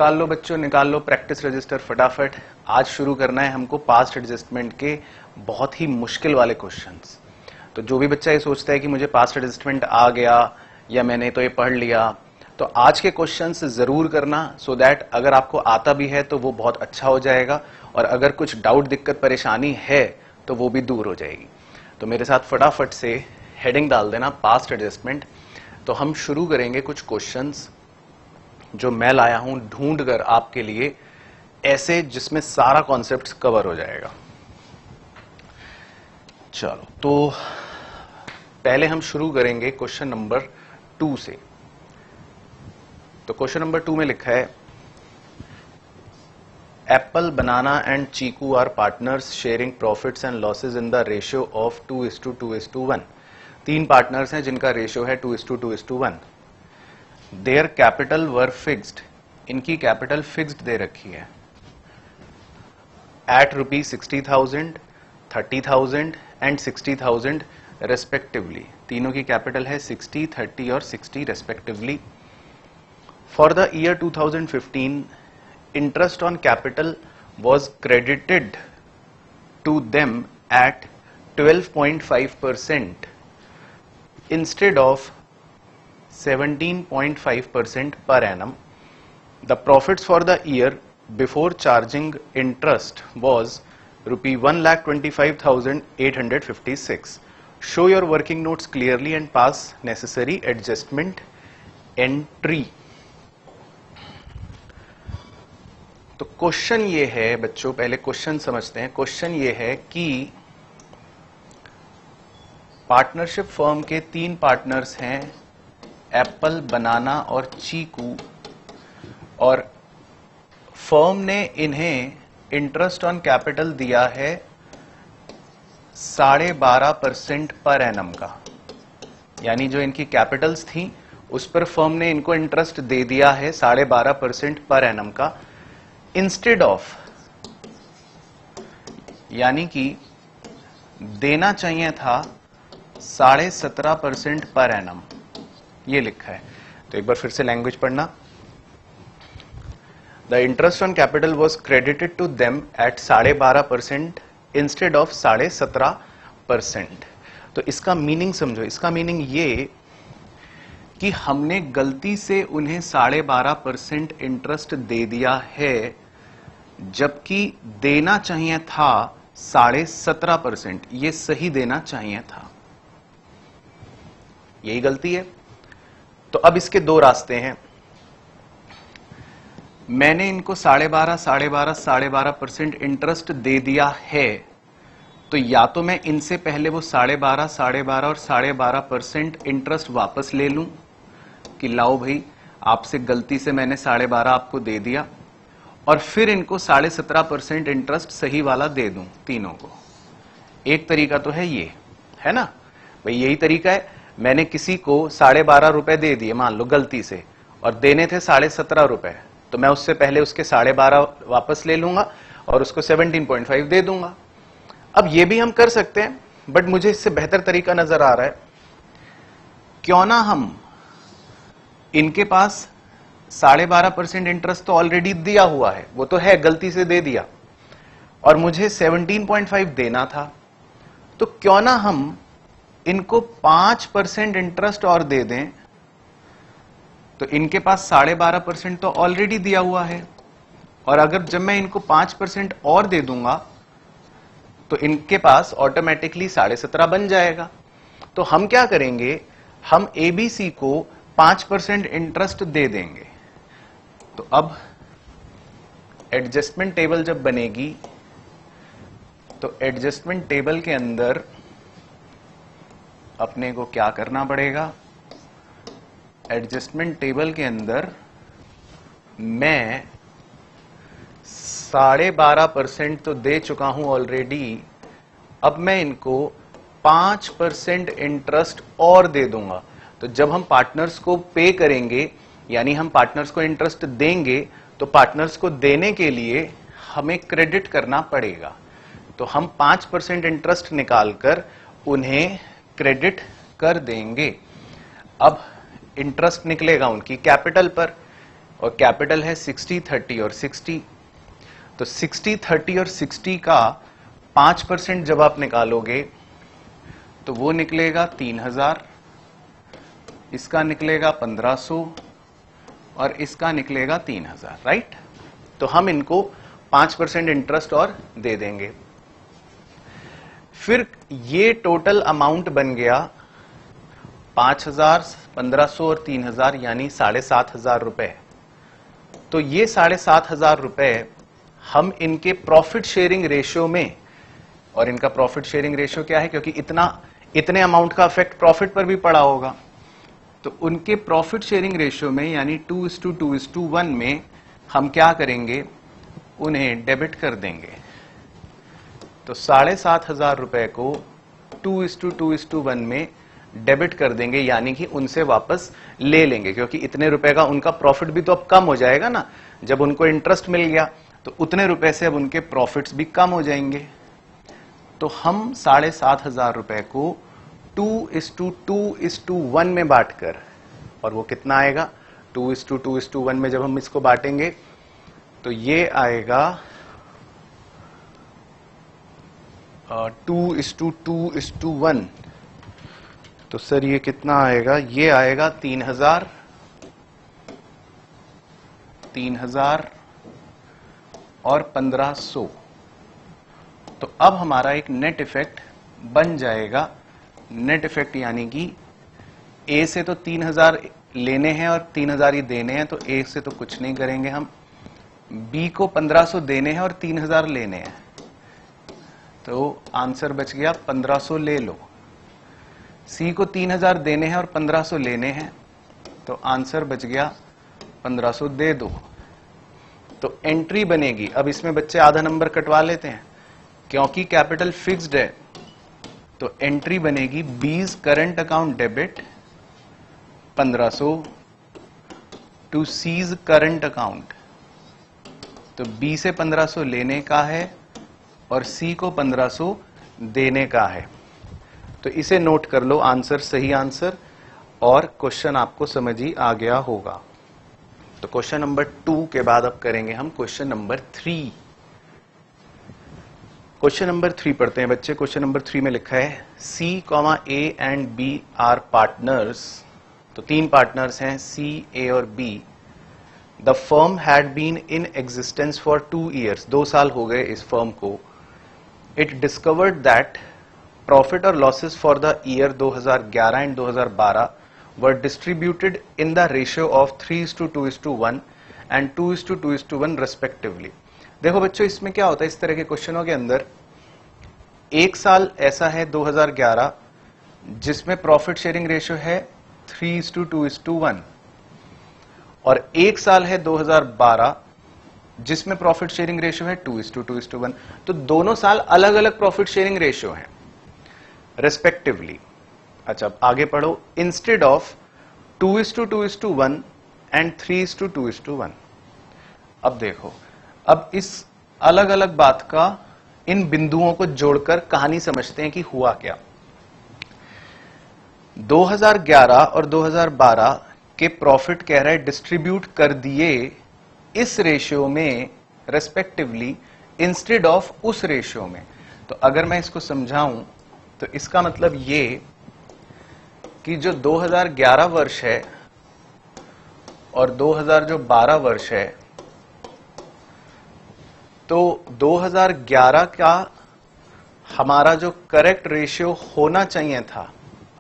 निकाल लो बच्चों, निकाल लो प्रैक्टिस रजिस्टर फटाफट। आज शुरू करना है हमको पास्ट एडजस्टमेंट के बहुत ही मुश्किल वाले क्वेश्चंस। तो जो भी बच्चा ये सोचता है कि मुझे पास्ट एडजस्टमेंट आ गया या मैंने तो ये पढ़ लिया, तो आज के क्वेश्चंस जरूर करना, सो दैट अगर आपको आता भी है तो वो बहुत अच्छा हो जाएगा, और अगर कुछ डाउट दिक्कत परेशानी है तो वो भी दूर हो जाएगी। तो मेरे साथ फटाफट से हेडिंग डाल देना पास्ट एडजस्टमेंट। तो हम शुरू करेंगे कुछ क्वेश्चंस जो मैं लाया हूं ढूंढ कर आपके लिए, ऐसे जिसमें सारा कॉन्सेप्ट कवर हो जाएगा। चलो, तो पहले हम शुरू करेंगे क्वेश्चन नंबर 2 से। तो क्वेश्चन नंबर 2 में लिखा है, Apple, Banana and Chikoo are partners sharing profits and losses in the ratio of 2:2:1। 3 partners हैं जिनका रेशियो है 2:2:1। देयर कैपिटल वर फिक्स्ड, इनकी कैपिटल फिक्स्ड दे रखी है एट ₹60,000, 30,000 एंड 60,000 रेस्पेक्टिवली। तीनों की कैपिटल है 60, 30 और 60 respectively. For the year 2015 interest on capital was credited to them at 12.5% instead of 17.5% per annum. The profits for the year before charging interest was ₹1,25,856. Show your working notes clearly and pass necessary adjustment entry. तो question ये है बच्चों, पहले question समझते हैं। Question ये है कि पार्टनरशिप फर्म के 3 पार्टनर्स हैं, एप्पल, बनाना और चीकू, और फर्म ने इन्हें इंटरेस्ट ऑन कैपिटल दिया है 12.5% पर एनम का। यानी जो इनकी कैपिटल्स थी उस पर फर्म ने इनको इंटरेस्ट दे दिया है 12.5% पर एनम का, इंस्टेड ऑफ, यानी कि देना चाहिए था 17.5% पर एनम, ये लिखा है। तो एक बार फिर से लैंग्वेज पढ़ना। The interest on capital was credited to them at 12.5% instead of 17.5%। तो इसका मीनिंग समझो। इसका मीनिंग ये कि हमने गलती से उन्हें 12.5% इंटरेस्ट दे दिया है, जबकि देना चाहिए था 17.5%। ये सही देना चाहिए था, यही गलती है। तो अब इसके 2 रास्ते हैं। मैंने इनको 12.5% इंटरेस्ट दे दिया है, तो या तो मैं इनसे पहले वो 12.5 और 12.5% इंटरेस्ट वापस ले लूं कि लाओ भाई, आपसे गलती से मैंने 12.5 आपको दे दिया, और फिर इनको 17.5% इंटरेस्ट सही वाला दे दूं तीनों को। एक तरीका तो है ये, है ना भाई, यही तरीका है। मैंने किसी को 12.5 रुपए दे दिए मान लो गलती से, और देने थे 17.5 रुपए, तो मैं उससे पहले उसके 12.5 वापस ले लूंगा और उसको 17.5 दे दूंगा। अब ये भी हम कर सकते हैं, बट मुझे इससे बेहतर तरीका नजर आ रहा है। क्यों ना हम, इनके पास 12.5% इंटरेस्ट तो ऑलरेडी दिया हुआ है, वो तो है, गलती से दे दिया, और मुझे 17.5 देना था, तो क्यों ना हम इनको 5% इंटरेस्ट और दे दें। तो इनके पास 12.5% तो ऑलरेडी दिया हुआ है, और अगर जब मैं इनको 5% और दे दूंगा तो इनके पास ऑटोमेटिकली 17.5 बन जाएगा। तो हम क्या करेंगे, हम एबीसी को 5% इंटरेस्ट दे देंगे। तो अब एडजस्टमेंट टेबल जब बनेगी, तो एडजस्टमेंट टेबल के अंदर अपने को क्या करना पड़ेगा, एडजस्टमेंट टेबल के अंदर मैं 12.5% तो दे चुका हूं ऑलरेडी, अब मैं इनको 5% इंटरेस्ट और दे दूंगा। तो जब हम पार्टनर्स को पे करेंगे, यानी हम पार्टनर्स को इंटरेस्ट देंगे, तो पार्टनर्स को देने के लिए हमें क्रेडिट करना पड़ेगा। तो हम 5% इंटरेस्ट निकालकर उन्हें क्रेडिट कर देंगे। अब इंटरेस्ट निकलेगा उनकी कैपिटल पर, और कैपिटल है 60-30 और 60। तो 60-30 और 60 का 5% जब आप निकालोगे तो वो निकलेगा 3000, इसका निकलेगा 1500 और इसका निकलेगा 3000, राइट। तो हम इनको 5% इंटरेस्ट और दे देंगे। फिर ये टोटल अमाउंट बन गया 5000, 1500 और 3000 यानी 7500 रुपए। तो ये 7500 रुपए हम इनके प्रॉफिट शेयरिंग रेशियो में, और इनका प्रॉफिट शेयरिंग रेशियो क्या है, क्योंकि इतने अमाउंट का इफेक्ट प्रॉफिट पर भी पड़ा होगा, तो उनके प्रॉफिट शेयरिंग रेशियो में यानी 2:2:1 में हम क्या करेंगे, उन्हें डेबिट कर देंगे। तो 7500 रुपए को 2:2:1 में डेबिट कर देंगे, यानी कि उनसे वापस ले लेंगे, क्योंकि इतने रुपए का उनका प्रॉफिट भी तो अब कम हो जाएगा ना। जब उनको इंटरेस्ट मिल गया तो उतने रुपए से अब उनके प्रॉफिट्स भी कम हो जाएंगे। तो हम 7500 रुपए को 2:2:1 में बांटकर, और वो कितना आएगा 2:2:1 में जब हम इसको बांटेंगे तो ये आएगा 2:2:1। तो सर ये कितना आएगा, ये आएगा 3000 और 1500। तो अब हमारा एक नेट इफेक्ट बन जाएगा। नेट इफेक्ट यानी कि ए से तो 3000 लेने हैं और 3000 ही देने हैं, तो ए से तो कुछ नहीं करेंगे हम। बी को 1500 देने हैं और 3000 लेने हैं, तो आंसर बच गया 1500 ले लो। सी को 3000 देने हैं और 1500 लेने हैं, तो आंसर बच गया 1500 दे दो। तो एंट्री बनेगी। अब इसमें बच्चे आधा नंबर कटवा लेते हैं, क्योंकि कैपिटल फिक्स्ड है, तो एंट्री बनेगी B's current account debit 1500 to C's current account. तो बी से 1500 लेने का है और सी को 1500 देने का है। तो इसे नोट कर लो, आंसर सही आंसर, और क्वेश्चन आपको समझ ही आ गया होगा। तो क्वेश्चन नंबर 2 के बाद अब करेंगे हम क्वेश्चन नंबर 3। क्वेश्चन नंबर 3 पढ़ते हैं बच्चे। क्वेश्चन नंबर 3 में लिखा है C, A and B are partners. तो 3 पार्टनर्स हैं C, A और B। The firm had been in existence for 2 years। 2 साल हो गए इस फर्म को। इट डिस्कवर्ड दैट प्रॉफिट और losses for the year 2011 and 2012 were distributed in the ratio of 3:2:1 and 2:2:1 respectively. देखो बच्चों, इसमें क्या होता है, इस तरह के क्वेश्चनों के अंदर एक साल ऐसा है 2011 जिसमें प्रॉफिट शेयरिंग रेशियो है 3:2:1, और एक साल है 2012 जिसमें प्रॉफिट शेयरिंग रेशियो है 2:2:1। तो दोनों साल अलग अलग प्रॉफिट शेयरिंग रेशियो हैं रेस्पेक्टिवली। अच्छा, अब आगे पढ़ो। Instead of 2:2:1 and 3:2:1। अब देखो, अब इस अलग अलग बात का इन बिंदुओं को जोड़कर कहानी समझते हैं कि हुआ क्या। 2011 और 2012 के प्रॉफिट कह रहा है डिस्ट्रीब्यूट कर दिए इस रेशियो में रेस्पेक्टिवली इंस्टेड ऑफ उस रेशियो में। तो अगर मैं इसको समझाऊं तो इसका मतलब ये कि जो 2011 वर्ष है और 2012 वर्ष है, तो 2011 का हमारा जो करेक्ट रेशियो होना चाहिए था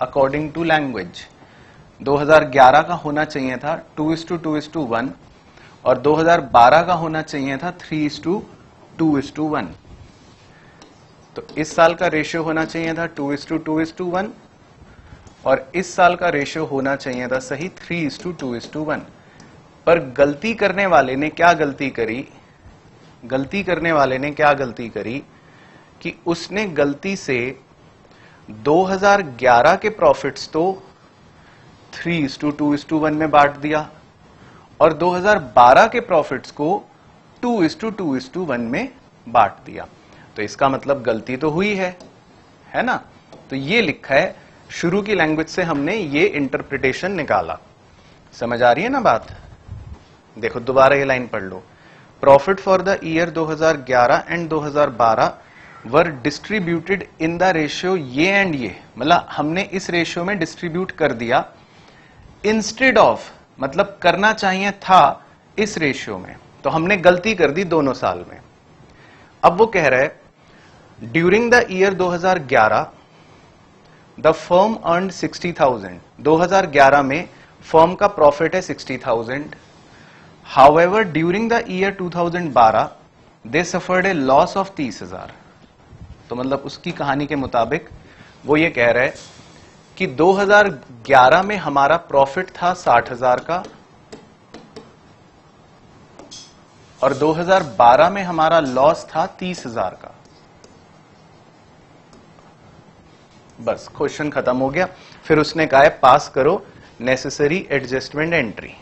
अकॉर्डिंग टू लैंग्वेज, 2011 का होना चाहिए था 2:2:1 और 2012 का होना चाहिए था 3:2:1। तो इस साल का रेशियो होना चाहिए था 2:2:1 और इस साल का रेशियो होना चाहिए था सही 3:2:1। पर गलती करने वाले ने क्या गलती करी, गलती करने वाले ने क्या गलती करी कि उसने गलती से 2011 के प्रॉफिट्स तो 3:2:1 में बांट दिया और 2012 के प्रॉफिट्स को 2:2:1 में बांट दिया। तो इसका मतलब गलती तो हुई है ना। तो ये लिखा है, शुरू की लैंग्वेज से हमने ये इंटरप्रिटेशन निकाला। समझ आ रही है ना बात। देखो दोबारा ये लाइन पढ़ लो, profit for the year 2011 and 2012 were distributed in the ratio ये एंड ये, मतलब हमने इस रेशियो में डिस्ट्रीब्यूट कर दिया, इंस्टेड ऑफ मतलब करना चाहिए था इस रेशियो में, तो हमने गलती कर दी दोनों साल में। अब वो कह रहा है during the year 2011 the firm earned 60,000, 2011 में फर्म का प्रॉफिट है 60,000। However during the year 2012 they suffered A loss of 30,000। तो मतलब उसकी कहानी के मुताबिक वो ये कह रहा है कि 2011 में हमारा प्रॉफिट था 60,000 का और 2012 में हमारा लॉस था 30,000 का। बस क्वेश्चन खत्म हो गया। फिर उसने कहा है पास करो नेसेसरी एडजस्टमेंट एंट्री।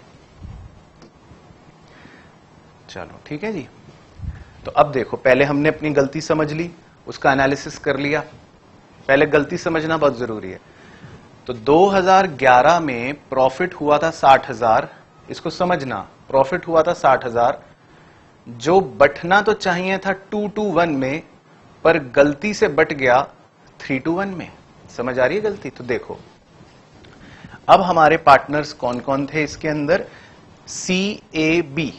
चलो ठीक है जी। तो अब देखो, पहले हमने अपनी गलती समझ ली, उसका एनालिसिस कर लिया। पहले गलती समझना बहुत जरूरी है। तो 2011 में प्रॉफिट हुआ था 60,000, इसको समझना, प्रॉफिट हुआ था 60,000, जो बटना तो चाहिए था 2:1 में, पर गलती से बट गया 3:1 में। समझ आ रही है गलती? तो देखो अब हमारे पार्टनर्स कौन कौन थे इसके अंदर, CAB,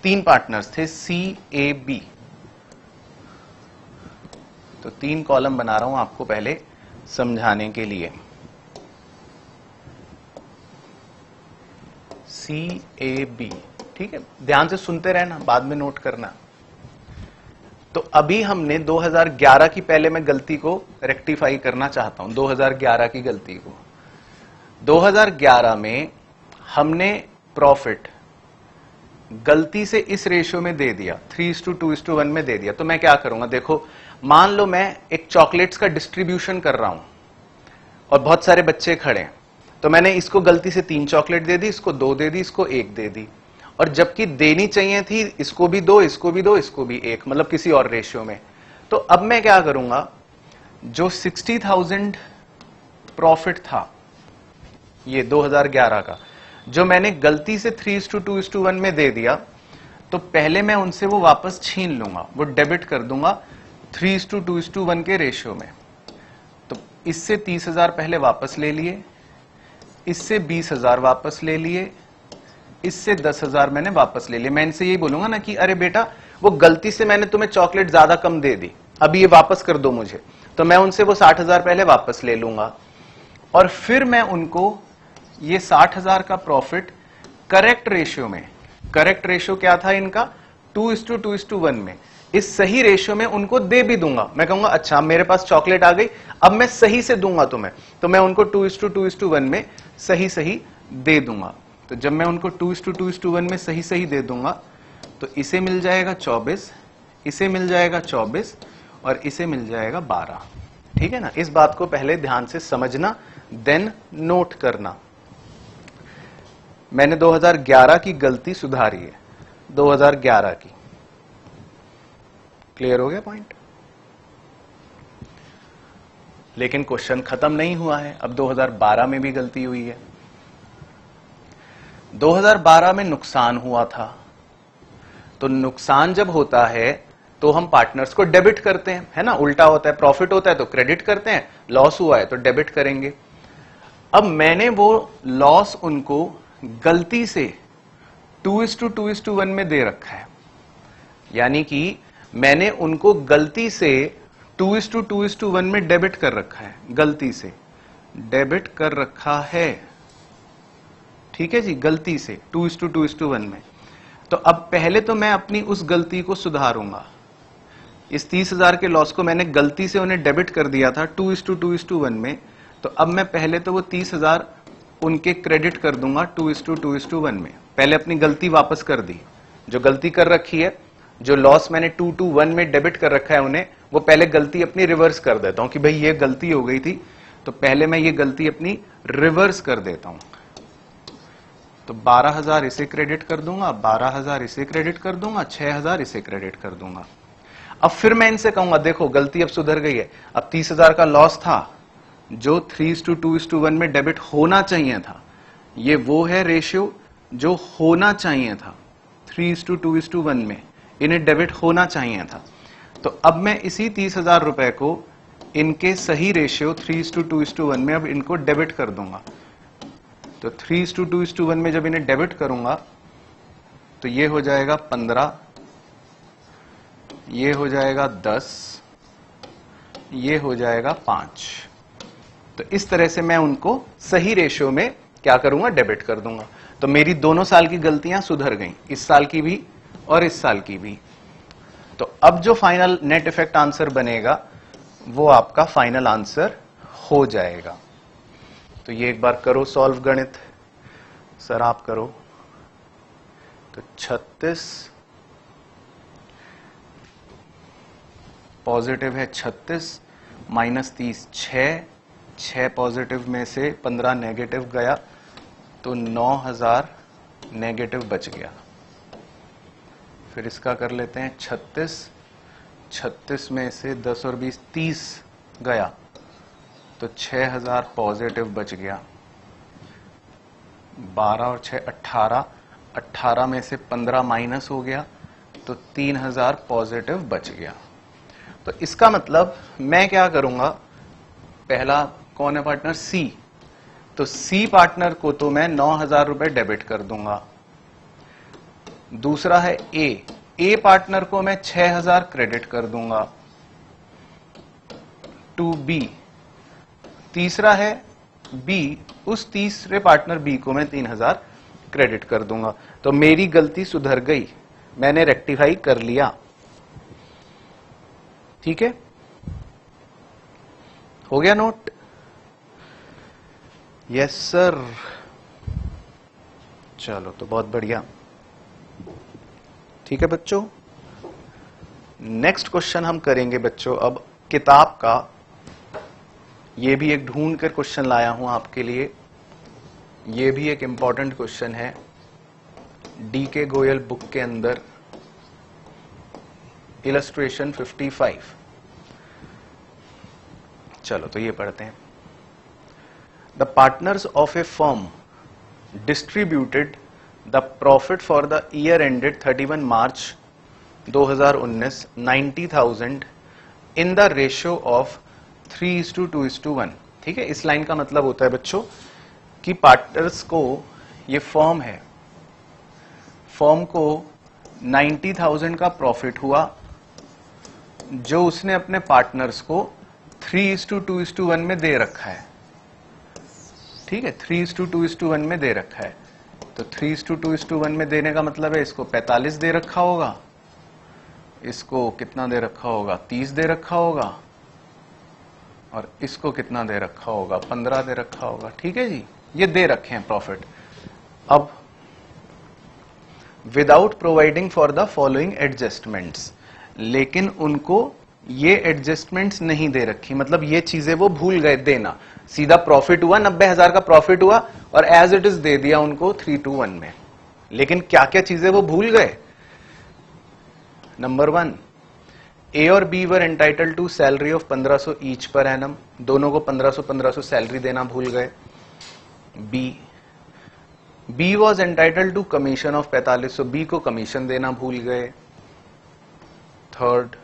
3 पार्टनर्स थे CAB। तो 3 कॉलम बना रहा हूं आपको पहले समझाने के लिए। CAB, ठीक है, ध्यान से सुनते रहना, बाद में नोट करना। तो अभी हमने 2011 की, पहले मैं गलती को रेक्टिफाई करना चाहता हूं, 2011 की गलती को। 2011 में हमने प्रॉफिट गलती से इस रेशियो में दे दिया, 3:2:1 में दे दिया। तो मैं क्या करूंगा, देखो मान लो मैं एक चॉकलेट्स का डिस्ट्रीब्यूशन कर रहा हूं और बहुत सारे बच्चे खड़े हैं, तो मैंने इसको गलती से 3 चॉकलेट दे दी, इसको 2 दे दी, इसको 1 दे दी, और जबकि देनी चाहिए थी इसको भी 2, इसको भी 2, इसको भी 1, मतलब किसी और रेशियो में। तो अब मैं क्या करूंगा, जो 60,000 प्रॉफिट था ये 2011 का, जो मैंने गलती से 3:2:1 में दे दिया, तो पहले मैं उनसे वो वापस छीन लूंगा, वो डेबिट कर दूंगा 3:2:1 के रेशियो में। तो इससे 30,000 पहले वापस ले लिए, इससे 20,000 वापस ले लिए, इससे 10,000 मैंने वापस ले लिए। मैं इनसे यही बोलूंगा ना कि अरे बेटा वो गलती से मैंने तुम्हें चॉकलेट ज्यादा कम दे दी, अभी ये वापस कर दो मुझे। तो मैं उनसे वो 60,000 पहले वापस ले लूंगा, और फिर मैं उनको ये 60,000 का प्रॉफिट करेक्ट रेशियो में, करेक्ट रेशियो क्या था इनका, 2:2:1 में, इस सही रेशियो में उनको दे भी दूंगा। मैं कहूंगा अच्छा मेरे पास चॉकलेट आ गई, अब मैं सही से दूंगा तुम्हें, तो मैं उनको 2:2:1 में सही सही दे दूंगा। तो जब मैं उनको 2:2:1 में सही सही दे दूंगा, तो इसे मिल जाएगा 24, इसे मिल जाएगा 24, और इसे मिल जाएगा 12। ठीक है ना? इस बात को पहले ध्यान से समझना, देन नोट करना। मैंने 2011 की गलती सुधारी है, 2011 की। क्लियर हो गया पॉइंट? लेकिन क्वेश्चन खत्म नहीं हुआ है, अब 2012 में भी गलती हुई है। 2012 में नुकसान हुआ था, तो नुकसान जब होता है तो हम पार्टनर्स को डेबिट करते हैं, है ना? उल्टा होता है, प्रॉफिट होता है तो क्रेडिट करते हैं, लॉस हुआ है तो डेबिट करेंगे। अब मैंने वो लॉस उनको गलती से 2:2:1 में दे रखा है, यानी कि मैंने उनको गलती से 2:2:1 में डेबिट कर रखा है, गलती से डेबिट कर रखा है। ठीक है जी, गलती से 2:2:1 में। तो अब पहले तो मैं अपनी उस गलती को सुधारूंगा। इस 30,000 के लॉस को मैंने गलती से उन्हें डेबिट कर दिया था 2:2:1 में, तो अब मैं पहले तो वो 30,000 उनके क्रेडिट कर दूंगा 2:2:1 में। पहले अपनी गलती वापस कर दी, जो गलती कर रखी है, जो लॉस मैंने 2:1 में डेबिट कर रखा है उन्हें, वो पहले गलती अपनी रिवर्स कर देता हूं कि भाई ये गलती हो गई थी, तो पहले मैं ये गलती अपनी रिवर्स कर देता हूं। तो 12,000 इसे क्रेडिट कर दूंगा, 12,000 इसे क्रेडिट कर दूंगा, 6,000 इसे क्रेडिट कर दूंगा। अब फिर मैं इनसे कहूंगा देखो गलती अब सुधर गई है, अब 30,000 का लॉस था जो 3:2:1 में डेबिट होना चाहिए था, ये वो है रेशियो जो होना चाहिए था, 3:2:1 में इन्हें डेबिट होना चाहिए था। तो अब मैं इसी 30,000 रुपए को इनके सही रेशियो 3:2:1 में अब इनको डेबिट कर दूंगा। तो 3:2:1 में जब इन्हें डेबिट करूंगा तो ये हो जाएगा 15, ये हो जाएगा 10, ये हो जाएगा 5। तो इस तरह से मैं उनको सही रेशियो में क्या करूंगा, डेबिट कर दूंगा। तो मेरी दोनों साल की गलतियां सुधर गईं, इस साल की भी और इस साल की भी। तो अब जो फाइनल नेट इफेक्ट आंसर बनेगा वो आपका फाइनल आंसर हो जाएगा। तो ये एक बार करो सॉल्व गणित, सर आप करो। तो 36 पॉजिटिव है, 36 माइनस 30 6 पॉजिटिव में से 15 नेगेटिव गया तो 9,000 नेगेटिव बच गया। फिर इसका कर लेते हैं 36 में से 10 और 20 30 गया तो 6,000 पॉजिटिव बच गया। 12 और 6 18 में से 15 माइनस हो गया तो 3,000 पॉजिटिव बच गया। तो इसका मतलब मैं क्या करूंगा, पहला कौन है पार्टनर, सी। तो सी पार्टनर को तो मैं 9,000 रुपए डेबिट कर दूंगा। दूसरा है ए पार्टनर को मैं 6,000 क्रेडिट कर दूंगा टू बी। तीसरा है बी, उस तीसरे पार्टनर बी को मैं 3,000 क्रेडिट कर दूंगा। तो मेरी गलती सुधर गई, मैंने रेक्टिफाई कर लिया। ठीक है, हो गया नोट? Yes sir. चलो तो बहुत बढ़िया। ठीक है बच्चों, नेक्स्ट क्वेश्चन हम करेंगे बच्चों अब किताब का। ये भी एक ढूंढ कर क्वेश्चन लाया हूं आपके लिए। ये भी एक इंपॉर्टेंट क्वेश्चन है डीके गोयल बुक के अंदर, इलस्ट्रेशन 55। चलो तो ये पढ़ते हैं। The partners of A firm distributed the profit for the year ended 31 March 2019 90,000 in the ratio of 3:2:1। ठीक है, इस लाइन का मतलब होता है बच्चों कि पार्टनर्स को, ये फर्म है, फर्म को 90,000 का प्रॉफिट हुआ जो उसने अपने पार्टनर्स को 3:2:1 में दे रखा है। ठीक है, 3:2:1 में दे रखा है। तो 3:2:1 में देने का मतलब है इसको 45 दे रखा होगा, इसको कितना दे रखा होगा, 30 दे रखा होगा, और इसको कितना दे रखा होगा, 15 दे रखा होगा। ठीक है जी, ये दे रखे हैं प्रॉफिट। अब without providing for the following adjustments, लेकिन उनको ये एडजस्टमेंट्स नहीं दे रखी, मतलब ये चीजें वो भूल गए देना। सीधा प्रॉफिट हुआ, 90,000 का प्रॉफिट हुआ और एज इट इज दे दिया उनको 3:1 में। लेकिन क्या क्या चीजें वो भूल गए। नंबर 1, ए और B were entitled to salary of 1500 each per annum, दोनों को 1500 सैलरी देना भूल गए। B was entitled to commission of 4500, B को कमीशन देना भूल गए। Third,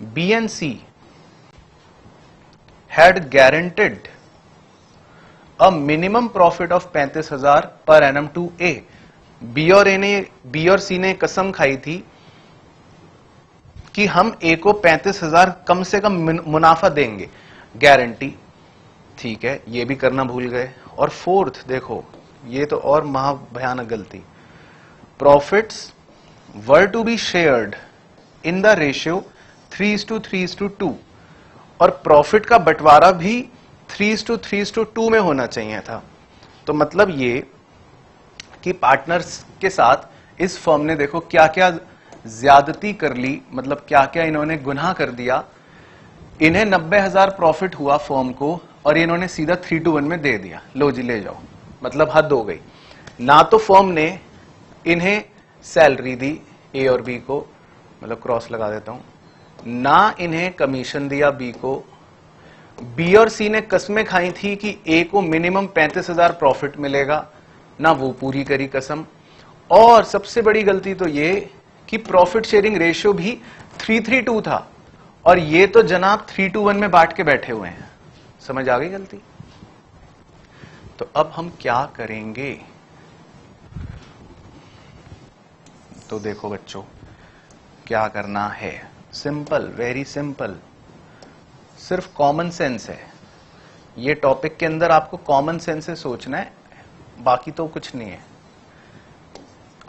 B and C had guaranteed a minimum profit of 35,000 per annum to A. B और सी ने कसम खाई थी कि हम ए को 35,000 कम से कम मुनाफा देंगे, गारंटी। ठीक है, ये भी करना भूल गए। और फोर्थ देखो, ये तो और महाभयानक गलती, profits were to be shared in the ratio 3:3:2, और प्रॉफिट का बंटवारा भी 3:3:2 में होना चाहिए था। तो मतलब ये कि पार्टनर्स के साथ इस फर्म ने देखो क्या क्या ज्यादती कर ली, मतलब क्या क्या इन्होंने गुनाह कर दिया। इन्हें 90,000 प्रॉफिट हुआ फर्म को और इन्होंने सीधा 3:1 में दे दिया, लो जी ले जाओ, मतलब हद हो गई। ना तो फर्म ने इन्हें सैलरी दी ए और बी को, मतलब क्रॉस लगा देता हूं, ना इन्हें कमीशन दिया बी को। बी और सी ने कस्में खाई थी कि ए को मिनिमम 35,000 प्रॉफिट मिलेगा, ना वो पूरी करी कसम। और सबसे बड़ी गलती तो ये कि प्रॉफिट शेयरिंग रेशियो भी 3:3:2 था और ये तो जनाब 3:1 में बांट के बैठे हुए हैं। समझ आ गई गलती? तो अब हम क्या करेंगे? तो देखो बच्चों, क्या करना है, सिंपल, वेरी सिंपल, सिर्फ कॉमन सेंस है। ये टॉपिक के अंदर आपको कॉमन सेंस से सोचना है, बाकी तो कुछ नहीं है।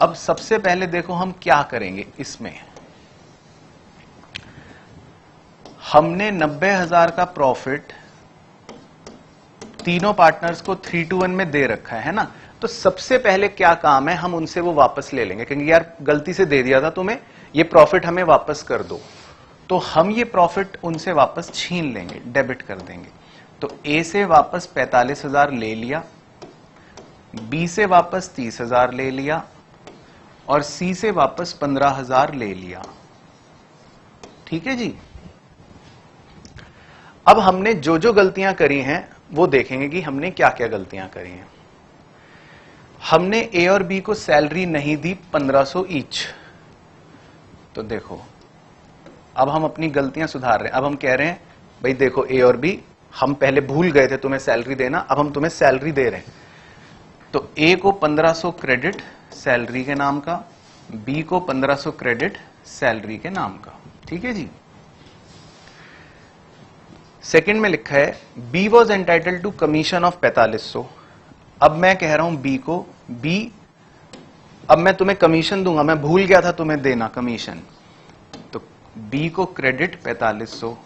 अब सबसे पहले देखो हम क्या करेंगे इसमें। हमने 90,000 का प्रॉफिट तीनों पार्टनर्स को 3:1 में दे रखा है ना। तो सबसे पहले क्या काम है, हम उनसे वो वापस ले लेंगे, क्योंकि यार गलती से दे दिया था तुम्हें, ये प्रॉफिट हमें वापस कर दो। तो हम ये प्रॉफिट उनसे वापस छीन लेंगे, डेबिट कर देंगे। तो ए से वापस 45,000 ले लिया, बी से वापस 30,000 ले लिया और सी से वापस 15,000 ले लिया। ठीक है जी। अब हमने जो जो गलतियां करी हैं वो देखेंगे कि हमने क्या क्या गलतियां करी हैं। हमने ए और बी को सैलरी नहीं दी 1500 ईच। तो देखो, अब हम अपनी गलतियां सुधार रहे हैं। अब हम कह रहे हैं भाई देखो ए और बी, हम पहले भूल गए थे तुम्हें सैलरी देना, अब हम तुम्हें सैलरी दे रहे हैं। तो ए को 1500 क्रेडिट सैलरी के नाम का, बी को 1500 क्रेडिट सैलरी के नाम का। ठीक है जी। सेकंड में लिखा है B was entitled to commission of 4500। अब मैं कह रहा हूं बी को, बी अब मैं तुम्हें कमीशन दूंगा, मैं भूल गया था तुम्हें देना कमीशन। तो बी को क्रेडिट 4500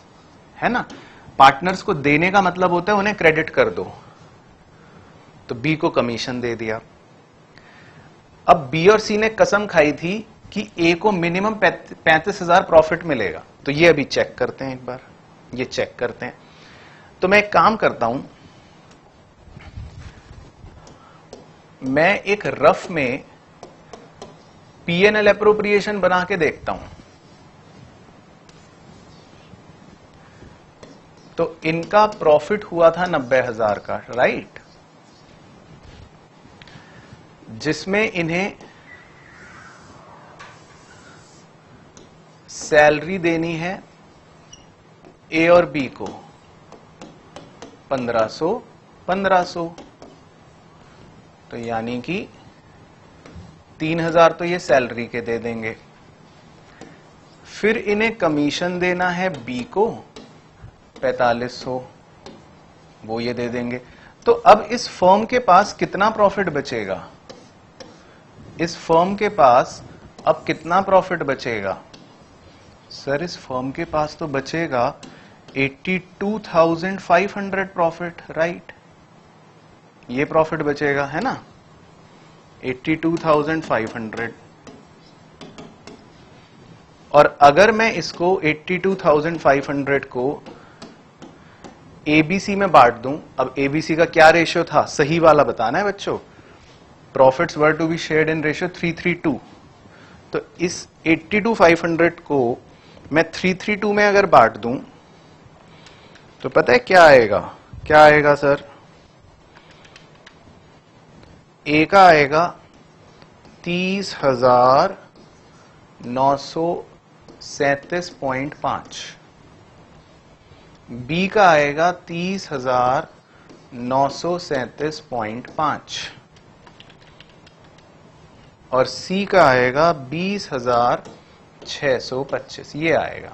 है ना। पार्टनर्स को देने का मतलब होता है उन्हें क्रेडिट कर दो। तो बी को कमीशन दे दिया। अब बी और सी ने कसम खाई थी कि ए को मिनिमम 35,000 प्रॉफिट मिलेगा। तो ये अभी चेक करते हैं, एक बार ये चेक करते हैं। तो मैं एक काम करता हूं, मैं एक रफ में पीएनएल एप्रोप्रिएशन बना के देखता हूं। तो इनका प्रॉफिट हुआ था 90,000 का, राइट, जिसमें इन्हें सैलरी देनी है ए और बी को 1500। तो यानी कि 3,000 तो ये सैलरी के दे देंगे। फिर इन्हें कमीशन देना है बी को 4500, वो ये दे देंगे। तो अब इस फर्म के पास कितना प्रॉफिट बचेगा? इस फर्म के पास अब कितना प्रॉफिट बचेगा? सर इस फर्म के पास तो बचेगा 82,500 प्रॉफिट, राइट। ये प्रॉफिट बचेगा, है ना, 82,500। और अगर मैं इसको 82,500 को एबीसी में बांट दूं, अब एबीसी का क्या रेशियो था, सही वाला बताना है बच्चों। Profits were to be shared in ratio 3:3:2। तो इस 82,500 को मैं 3:3:2 में अगर बांट दूं तो पता है क्या आएगा? क्या आएगा सर? ए का आएगा 30,937.5, बी का आएगा 30,937.5 और सी का आएगा 20,625। ये आएगा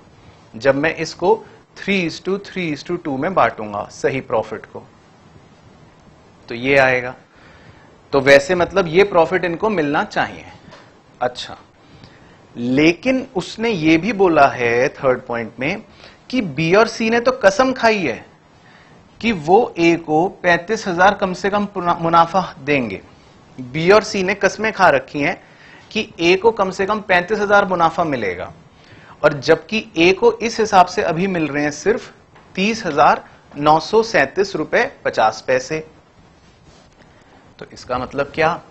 जब मैं इसको 3:3:2 में बांटूंगा सही प्रॉफिट को, तो ये आएगा। तो वैसे मतलब ये प्रॉफिट इनको मिलना चाहिए। अच्छा, लेकिन उसने ये भी बोला है थर्ड पॉइंट में कि बी और सी ने तो कसम खाई है कि वो ए को 35,000 कम से कम मुनाफा देंगे। बी और सी ने कस्में खा रखी हैं कि ए को कम से कम 35,000 मुनाफा मिलेगा, और जबकि ए को इस हिसाब से अभी मिल रहे हैं सिर्फ 30,937 रुपए 50 पैसे। तो इसका मतलब क्या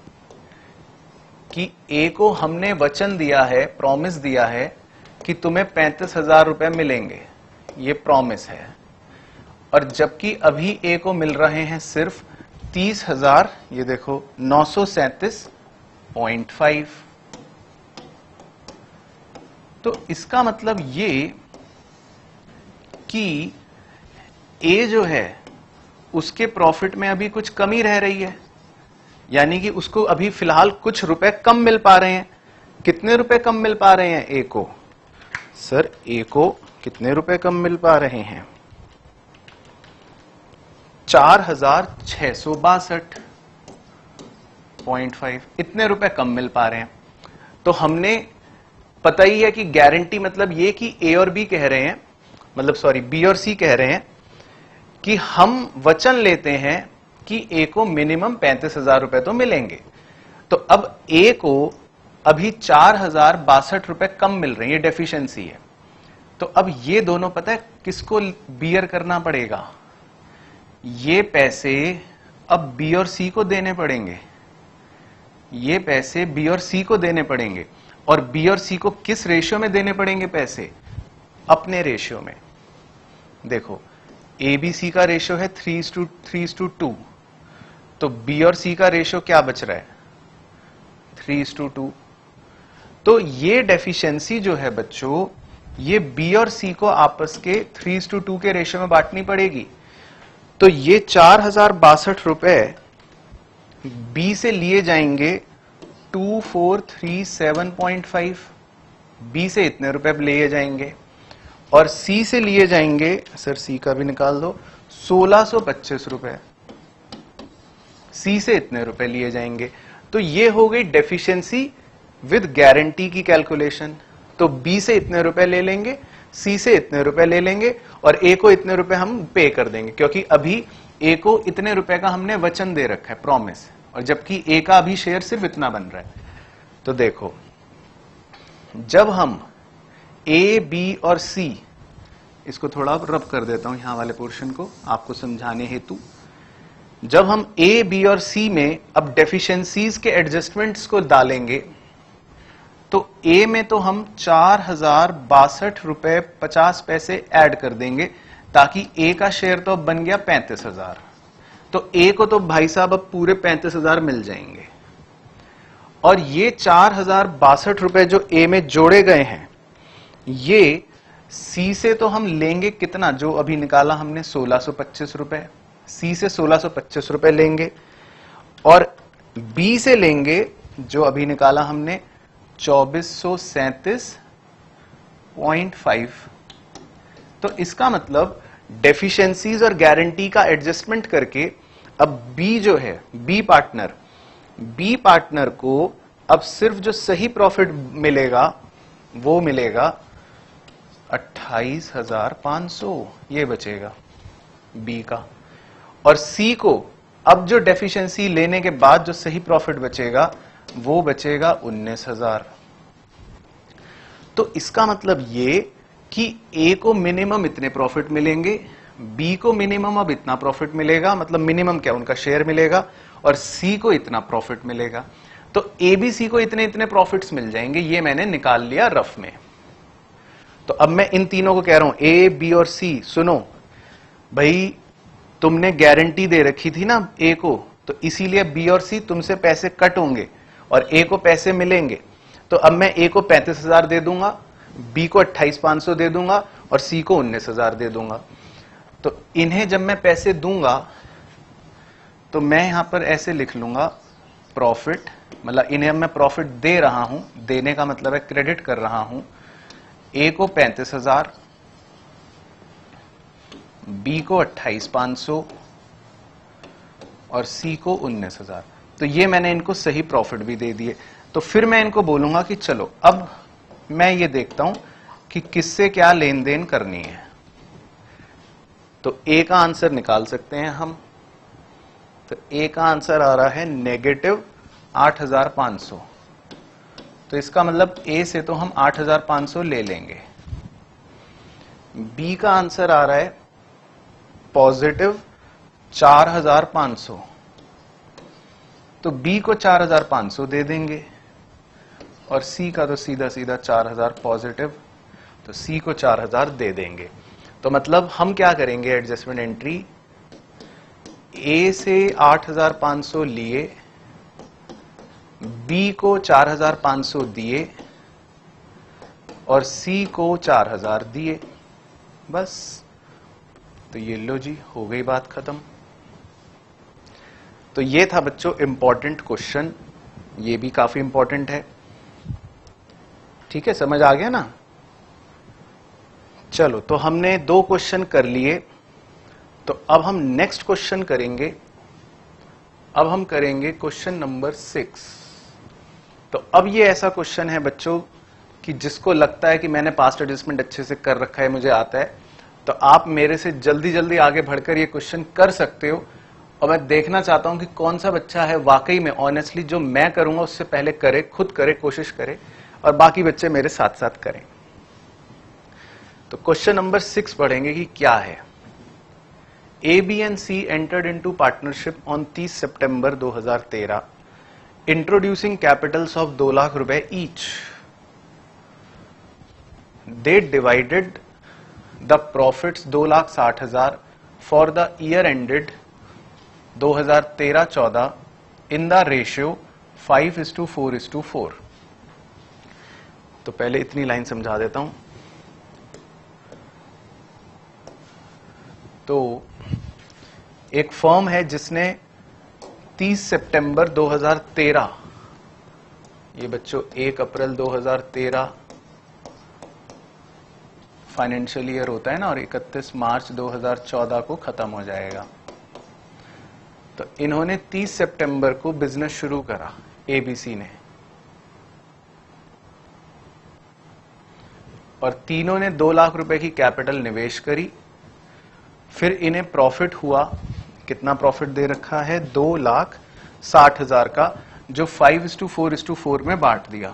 कि ए को हमने वचन दिया है, प्रॉमिस दिया है कि तुम्हें 35,000 रुपए मिलेंगे, ये प्रॉमिस है, और जबकि अभी ए को मिल रहे हैं सिर्फ 30,000, ये देखो 937 0.5। तो इसका मतलब ये कि ए जो है उसके प्रॉफिट में अभी कुछ कमी रह रही है, यानी कि उसको अभी फिलहाल कुछ रुपए कम मिल पा रहे हैं। कितने रुपए कम मिल पा रहे हैं ए को? सर ए को कितने रुपए कम मिल पा रहे हैं? 4662.5 इतने रुपए कम मिल पा रहे हैं। तो हमने पता ही है कि गारंटी मतलब ये कि ए और बी कह रहे हैं, मतलब सॉरी बी और सी कह रहे हैं कि हम वचन लेते हैं कि ए को मिनिमम 35,000 रुपए तो मिलेंगे। तो अब ए को अभी 4,062 रुपए कम मिल रहे हैं, ये डेफिशिएंसी है। तो अब ये दोनों पता है किसको बियर करना पड़ेगा? ये पैसे अब बी और सी को देने पड़ेंगे, ये पैसे बी और सी को देने पड़ेंगे। और बी और सी को किस रेशियो में देने पड़ेंगे पैसे? अपने रेशियो में। देखो ए बी सी का रेशियो है 3:2, तो बी और सी का रेशियो क्या बच रहा है? 3:2। तो ये डेफिशिएंसी जो है बच्चों, ये बी और सी को आपस के 3:2 के रेशियो में बांटनी पड़ेगी। तो ये 4,062 रुपए बी से लिए जाएंगे 2437.5, बी से इतने रुपए लिए जाएंगे, और सी से लिए जाएंगे, सर सी का भी निकाल दो, 1625 रुपए सी से इतने रुपए लिए जाएंगे। तो ये हो गई डेफिशिएंसी विद गारंटी की कैलकुलेशन। तो बी से इतने रुपए ले लेंगे, सी से इतने रुपए ले लेंगे, और ए को इतने रुपए हम पे कर देंगे, क्योंकि अभी ए को इतने रुपए का हमने वचन दे रखा है, प्रॉमिस, और जबकि ए का अभी शेयर सिर्फ इतना बन रहा है। तो देखो जब हम ए बी और सी, इसको थोड़ा रब कर देता हूं यहां वाले पोर्शन को आपको समझाने हेतु, जब हम ए बी और सी में अब डेफिशिएंसीज के एडजस्टमेंट्स को डालेंगे, तो ए में तो हम 4,062 रुपए 50 पैसे ऐड कर देंगे, ताकि ए का शेयर तो अब बन गया 35,000। तो ए को तो भाई साहब अब पूरे 35,000 मिल जाएंगे। और ये 4,062 रुपए जो ए में जोड़े गए हैं, ये सी से तो हम लेंगे कितना, जो अभी निकाला हमने 1625 रुपए, सी से 1625 रुपए लेंगे, और बी से लेंगे जो अभी निकाला हमने 2437.5। तो इसका मतलब डेफिशिएंसीज और गारंटी का एडजस्टमेंट करके अब बी जो है, बी पार्टनर को अब सिर्फ जो सही प्रॉफिट मिलेगा वो मिलेगा 28,500, ये बचेगा बी का। और सी को अब जो डेफिशिएंसी लेने के बाद जो सही प्रॉफिट बचेगा वो बचेगा 19,000। तो इसका मतलब ये कि ए को मिनिमम इतने प्रॉफिट मिलेंगे, बी को मिनिमम अब इतना प्रॉफिट मिलेगा, मतलब मिनिमम क्या, उनका शेयर मिलेगा, और सी को इतना प्रॉफिट मिलेगा। तो ए बी सी को इतने इतने प्रॉफिट्स मिल जाएंगे, ये मैंने निकाल लिया रफ में। तो अब मैं इन तीनों को कह रहा हूं, ए बी और सी, सुनो भाई, तुमने गारंटी दे रखी थी ना ए को, तो इसीलिए बी और सी तुमसे पैसे कट होंगे और ए को पैसे मिलेंगे। तो अब मैं ए को 35,000 दे दूंगा, बी को 28,500 दे दूंगा, और सी को 19,000 दे दूंगा। तो इन्हें जब मैं पैसे दूंगा तो मैं यहां पर ऐसे लिख लूंगा प्रॉफिट, मतलब इन्हें मैं प्रॉफिट दे रहा हूं, देने का मतलब है क्रेडिट कर रहा हूं, ए को 35,000, बी को 28,500 और सी को 19,000। तो ये मैंने इनको सही प्रॉफिट भी दे दिए। तो फिर मैं इनको बोलूंगा कि चलो अब मैं ये देखता हूं कि किससे क्या लेन देन करनी है। तो ए का आंसर निकाल सकते हैं हम। तो ए का आंसर आ रहा है -8,500। तो इसका मतलब ए से तो हम 8,500 ले लेंगे। बी का आंसर आ रहा है +4,500। तो बी को 4,500 दे देंगे, और सी का तो सीधा सीधा 4,000 पॉजिटिव, तो सी को 4,000 दे देंगे। तो मतलब हम क्या करेंगे, एडजस्टमेंट एंट्री, ए से 8,500 लिए, बी को 4500 दिए और सी को 4000 दिए, बस। तो ये लो जी, हो गई बात खत्म। तो ये था बच्चों इंपॉर्टेंट क्वेश्चन, ये भी काफी इंपॉर्टेंट है। ठीक है, समझ आ गया ना? चलो, तो हमने 2 क्वेश्चन कर लिए। तो अब हम नेक्स्ट क्वेश्चन करेंगे। अब हम करेंगे क्वेश्चन नंबर 6। तो अब ये ऐसा क्वेश्चन है बच्चों कि जिसको लगता है कि मैंने पास्ट एडजस्टमेंट अच्छे से कर रखा है, मुझे आता है, तो आप मेरे से जल्दी जल्दी आगे बढ़कर ये क्वेश्चन कर सकते हो। और मैं देखना चाहता हूं कि कौन सा बच्चा है वाकई में ऑनेस्टली जो मैं करूंगा उससे पहले करे, खुद करे, कोशिश करे, और बाकी बच्चे मेरे साथ साथ करें। तो क्वेश्चन नंबर 6 पढ़ेंगे कि क्या है। A, B and C entered into partnership on 30 September 2013, introducing capitals of 2 lakh रुपए each. They divided the profits 2,60,000 for the year ended 2013-14 in the ratio 5:4:4। तो पहले इतनी लाइन समझा देता हूं। तो एक फर्म है जिसने 30 सितंबर 2013, ये बच्चों 1 अप्रैल 2013 फाइनेंशियल ईयर होता है ना, और 31 मार्च 2014 को खत्म हो जाएगा। तो इन्होंने 30 सितंबर को बिजनेस शुरू करा, एबीसी ने, और तीनों ने 2 लाख रुपए की कैपिटल निवेश करी। फिर इन्हें प्रॉफिट हुआ, कितना प्रॉफिट दे रखा है? 2,60,000 का, जो 5:4:4 में बांट दिया।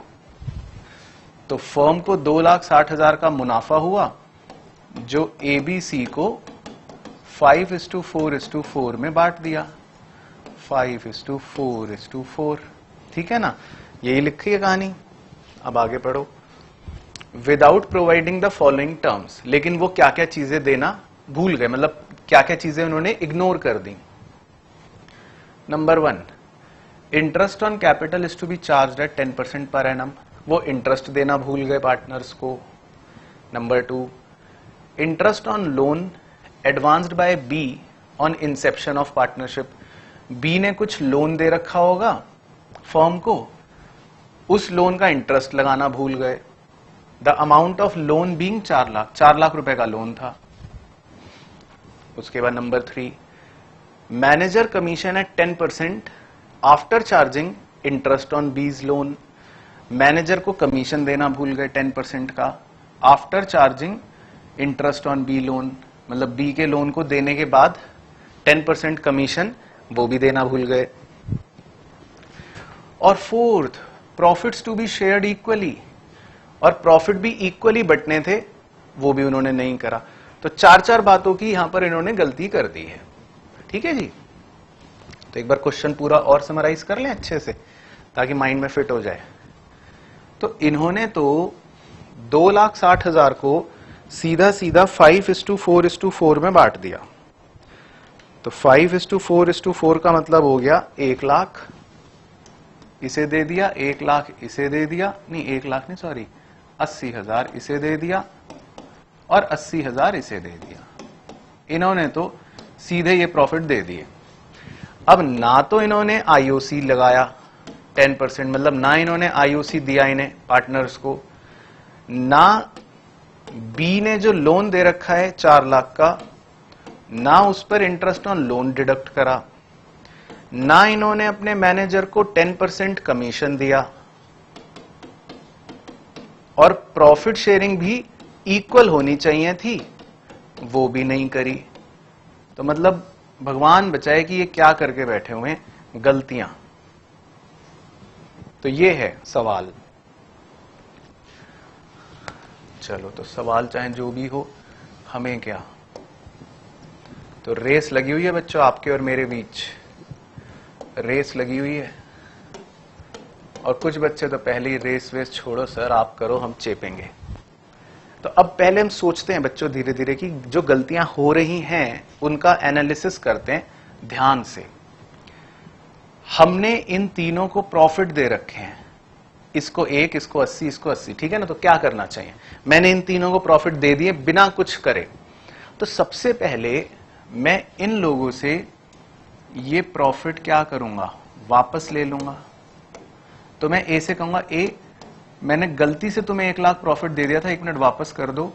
तो फर्म को 2,60,000 का मुनाफा हुआ, जो एबीसी को 5:4:4 में बांट दिया। 5:4:4, ठीक है ना? यही लिखी है कहानी। अब आगे पढ़ो। Without providing the following terms, लेकिन वो क्या क्या चीजें देना भूल गए, मतलब क्या क्या चीजें उन्होंने इग्नोर कर दी। Number 1, interest on capital is to be charge at 10% per annum, वो इंटरेस्ट देना भूल गए पार्टनर्स को। Number 2, interest on loan advanced by B on inception of partnership, B ने कुछ लोन दे रखा होगा फर्म को, उस लोन का इंटरेस्ट लगाना भूल गए। The amount of loan being 4 lakh रुपए का लोन था। उसके बाद number 3, manager commission at 10% after charging interest on B's loan, manager को कमीशन देना भूल गए 10% का after charging interest on B loan, मतलब बी के लोन को देने के बाद 10% कमीशन वो भी देना भूल गए। और 4th, profits to be shared equally, और प्रॉफिट भी इक्वली बंटने थे, वो भी उन्होंने नहीं करा। तो 4 बातों की यहां पर इन्होंने गलती कर दी है। ठीक है जी? तो एक बार क्वेश्चन पूरा और समराइज कर लें अच्छे से, ताकि माइंड में फिट हो जाए। तो इन्होंने तो 2,60,000 को सीधा सीधा 5:4:4 में बांट दिया। तो 5:4:4 का मतलब हो गया 1 लाख इसे दे दिया, 1 लाख इसे दे दिया, नहीं 1 लाख नहीं, सॉरी 80,000 इसे दे दिया, और 80,000 इसे दे दिया। इन्होंने तो सीधे ये प्रॉफिट दे दिए। अब ना तो इन्होंने आईओसी लगाया 10%, मतलब ना इन्होंने आईओसी दिया इन्हें पार्टनर्स को, ना बी ने जो लोन दे रखा है 4 लाख का, ना उस पर इंटरेस्ट ऑन लोन डिडक्ट करा, ना इन्होंने अपने मैनेजर को 10% कमीशन दिया, और प्रॉफिट शेयरिंग भी इक्वल होनी चाहिए थी, वो भी नहीं करी। तो मतलब भगवान बचाए कि ये क्या करके बैठे हुए हैं, गलतियां। तो ये है सवाल। चलो, तो सवाल चाहे जो भी हो, हमें क्या। तो रेस लगी हुई है बच्चों आपके और मेरे बीच, रेस लगी हुई है। और कुछ बच्चे तो पहले ही रेस वेस छोड़ो सर, आप करो, हम चेपेंगे। तो अब पहले हम सोचते हैं बच्चों धीरे धीरे कि जो गलतियां हो रही हैं उनका एनालिसिस करते हैं ध्यान से। हमने इन तीनों को प्रॉफिट दे रखे हैं, इसको 1, इसको 80, इसको 80, ठीक है ना। तो क्या करना चाहिए, मैंने इन तीनों को प्रॉफिट दे दिए बिना कुछ करे। तो सबसे पहले मैं इन लोगों से ये प्रॉफिट क्या करूंगा, वापस ले लूंगा। तो मैं ए से कहूंगा, ए मैंने गलती से तुम्हें 1 लाख प्रॉफिट दे दिया था, 1 मिनट वापस कर दो।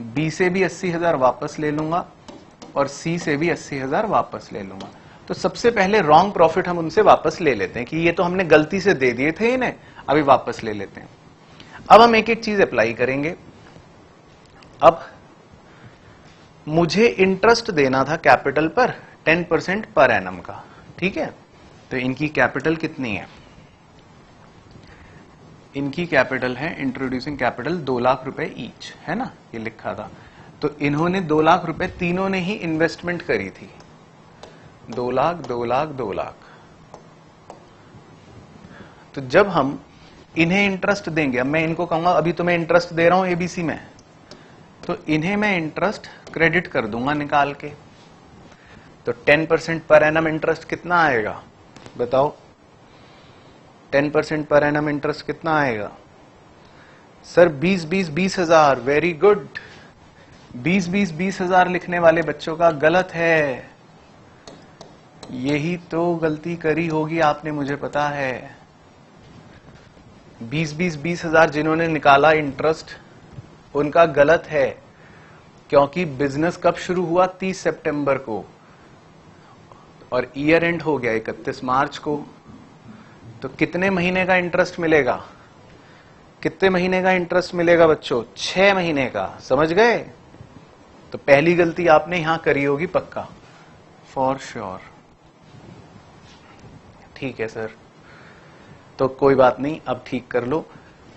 बी से भी 80,000 वापस ले लूंगा और सी से भी 80,000 वापस ले लूंगा। तो सबसे पहले रॉन्ग प्रॉफिट हम उनसे वापस ले लेते हैं कि ये तो हमने गलती से दे दिए थे इन्हें, अभी वापस ले लेते हैं। अब हम एक एक चीज अप्लाई करेंगे। अब मुझे इंटरेस्ट देना था कैपिटल पर 10% पर एनम का, ठीक है। तो इनकी कैपिटल कितनी है, इनकी कैपिटल है, इंट्रोड्यूसिंग कैपिटल 2 लाख रुपए ईच, है ना, ये लिखा था। तो इन्होंने 2 लाख रुपए तीनों ने ही इन्वेस्टमेंट करी थी, 2 लाख 2 लाख 2 लाख। तो जब हम इन्हें इंटरेस्ट देंगे, अब मैं इनको कहूंगा अभी तुम्हें इंटरेस्ट दे रहा हूं एबीसी में, तो इन्हें मैं इंटरेस्ट क्रेडिट कर दूंगा निकाल के। तो 10% पर एनम इंटरेस्ट कितना आएगा बताओ, 10% पर एनम इंटरेस्ट कितना आएगा सर, 20,000। वेरी गुड, 20,000 लिखने वाले बच्चों का गलत है, यही तो गलती करी होगी आपने, मुझे पता है। 20,000 जिन्होंने निकाला इंटरेस्ट उनका गलत है, क्योंकि बिजनेस कब शुरू हुआ, 30 सितंबर को, और ईयर एंड हो गया 31 मार्च को। तो कितने महीने का इंटरेस्ट मिलेगा, कितने महीने का इंटरेस्ट मिलेगा बच्चों, 6 महीने का, समझ गए। तो पहली गलती आपने यहां करी होगी पक्का, फॉर श्योर, ठीक है सर। तो कोई बात नहीं, अब ठीक कर लो।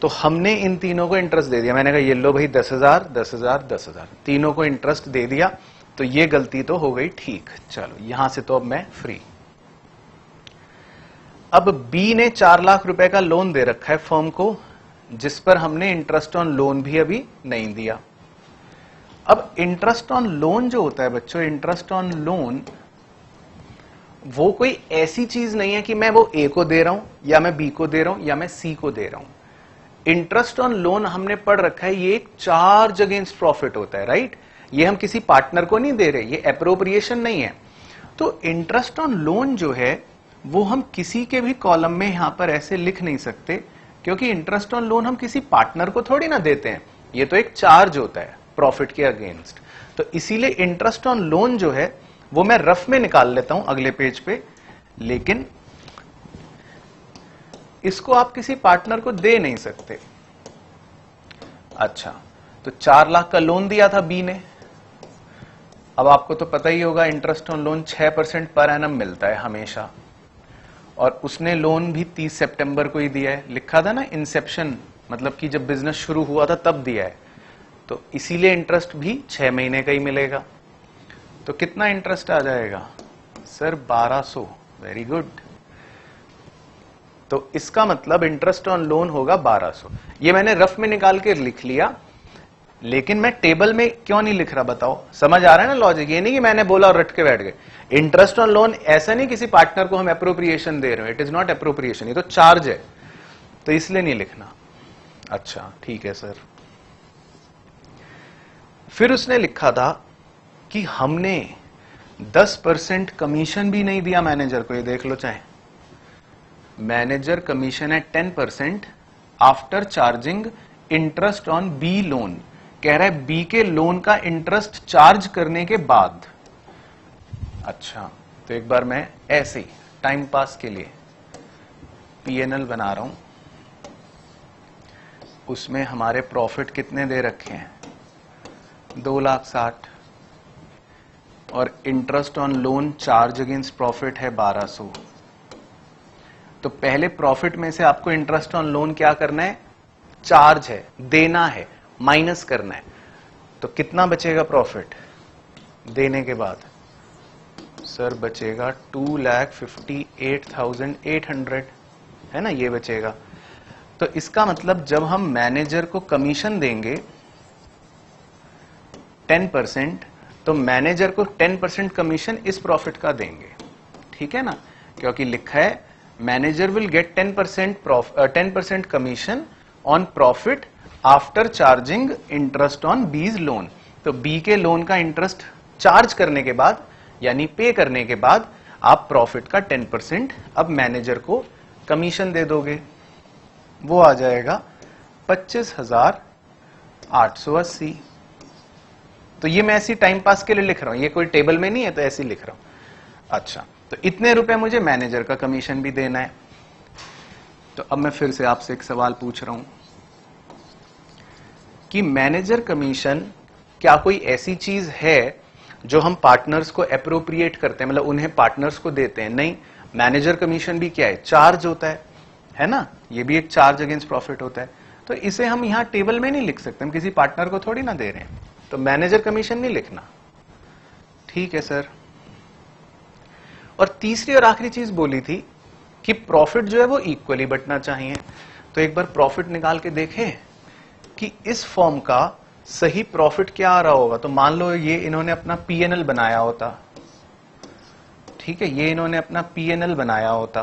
तो हमने इन तीनों को इंटरेस्ट दे दिया, मैंने कहा ये लो भाई 10,000 10,000 10,000, तीनों को इंटरेस्ट दे दिया। तो ये गलती तो हो गई ठीक, चलो यहां से तो अब मैं फ्री। अब बी ने 4 लाख रुपए का लोन दे रखा है फर्म को, जिस पर हमने इंटरेस्ट ऑन लोन भी अभी नहीं दिया। अब इंटरेस्ट ऑन लोन जो होता है बच्चों, इंटरेस्ट ऑन लोन वो कोई ऐसी चीज नहीं है कि मैं वो ए को दे रहा हूं या मैं बी को दे रहा हूं या मैं सी को दे रहा हूं। इंटरेस्ट ऑन लोन हमने पढ़ रखा है, ये एक चार्ज अगेंस्ट प्रॉफिट होता है, राइट। ये हम किसी पार्टनर को नहीं दे रहे, ये एप्रोप्रिएशन नहीं है। तो इंटरेस्ट ऑन लोन जो है वो हम किसी के भी कॉलम में यहां पर ऐसे लिख नहीं सकते, क्योंकि इंटरेस्ट ऑन लोन हम किसी पार्टनर को थोड़ी ना देते हैं, ये तो एक चार्ज होता है प्रॉफिट के अगेंस्ट। तो इसीलिए इंटरेस्ट ऑन लोन जो है वो मैं रफ में निकाल लेता हूं अगले पेज पे, लेकिन इसको आप किसी पार्टनर को दे नहीं सकते। अच्छा, तो 4 लाख का लोन दिया था बी ने। अब आपको तो पता ही होगा interest on loan 6% per annum मिलता है हमेशा, और उसने लोन भी 30 सितंबर को ही दिया है, लिखा था ना इंसेप्शन, मतलब कि जब बिजनेस शुरू हुआ था तब दिया है। तो इसीलिए इंटरेस्ट भी 6 महीने का ही मिलेगा। तो कितना इंटरेस्ट आ जाएगा सर, 1200। Very good. तो इसका मतलब इंटरेस्ट ऑन लोन होगा 1200। ये मैंने रफ में निकाल के लिख लिया, लेकिन मैं टेबल में क्यों नहीं लिख रहा बताओ, समझ आ रहा है ना लॉजिक। ये नहीं कि मैंने बोला और रट के बैठ गए। इंटरेस्ट ऑन लोन ऐसा नहीं किसी पार्टनर को हम एप्रोप्रिएशन दे रहे हैं, इट इज नॉट एप्रोप्रिएशन, ये तो चार्ज है, तो इसलिए नहीं लिखना। अच्छा ठीक है सर। फिर उसने लिखा था कि हमने 10% कमीशन भी नहीं दिया मैनेजर को, ये देख लो चाहे। मैनेजर कमीशन है 10% after charging interest on B loan. कह रहा है बी के लोन का इंटरेस्ट चार्ज करने के बाद। अच्छा, तो एक बार मैं ऐसे ही टाइम पास के लिए पीएनएल बना रहा हूं, उसमें हमारे प्रॉफिट कितने दे रखे हैं, 2,60,000, और interest on loan charge against profit है 1200। तो पहले प्रॉफिट में से आपको इंटरेस्ट ऑन लोन क्या करना है, चार्ज है, देना है, माइनस करना है। तो कितना बचेगा प्रॉफिट देने के बाद सर, बचेगा 2,58,800, है ना, ये बचेगा। तो इसका मतलब जब हम मैनेजर को कमीशन देंगे 10%, तो मैनेजर को 10% कमीशन इस प्रॉफिट का देंगे, ठीक है ना। क्योंकि लिखा है manager will get 10% commission on profit after charging interest on B's loan. तो बी के लोन का इंटरेस्ट चार्ज करने के बाद यानी पे करने के बाद आप प्रॉफिट का 10% अब मैनेजर को कमीशन दे दोगे, वो आ जाएगा 25,880। तो ये मैं ऐसी टाइम पास के लिए लिख रहा हूं, ये कोई टेबल में नहीं है तो ऐसे लिख रहा हूं। अच्छा, तो इतने रुपए मुझे मैनेजर का कमीशन भी देना है। तो अब मैं फिर से आपसे एक सवाल पूछ रहा हूं कि मैनेजर कमीशन क्या कोई ऐसी चीज है जो हम पार्टनर्स को एप्रोप्रिएट करते हैं, मतलब उन्हें पार्टनर्स को देते हैं? नहीं, मैनेजर कमीशन भी क्या है, चार्ज होता है ना, ये भी एक चार्ज अगेंस्ट प्रॉफिट होता है। तो इसे हम यहां टेबल में नहीं लिख सकते, हम किसी पार्टनर को थोड़ी ना दे रहे हैं, तो मैनेजर कमीशन नहीं लिखना। ठीक है सर। और तीसरी और आखिरी चीज बोली थी कि प्रॉफिट जो है वो इक्वली बंटना चाहिए। तो एक बार प्रॉफिट निकाल के देखें कि इस फॉर्म का सही प्रॉफिट क्या आ रहा होगा। तो मान लो ये इन्होंने अपना पीएनएल बनाया होता, ठीक है, ये इन्होंने अपना पीएनएल बनाया होता,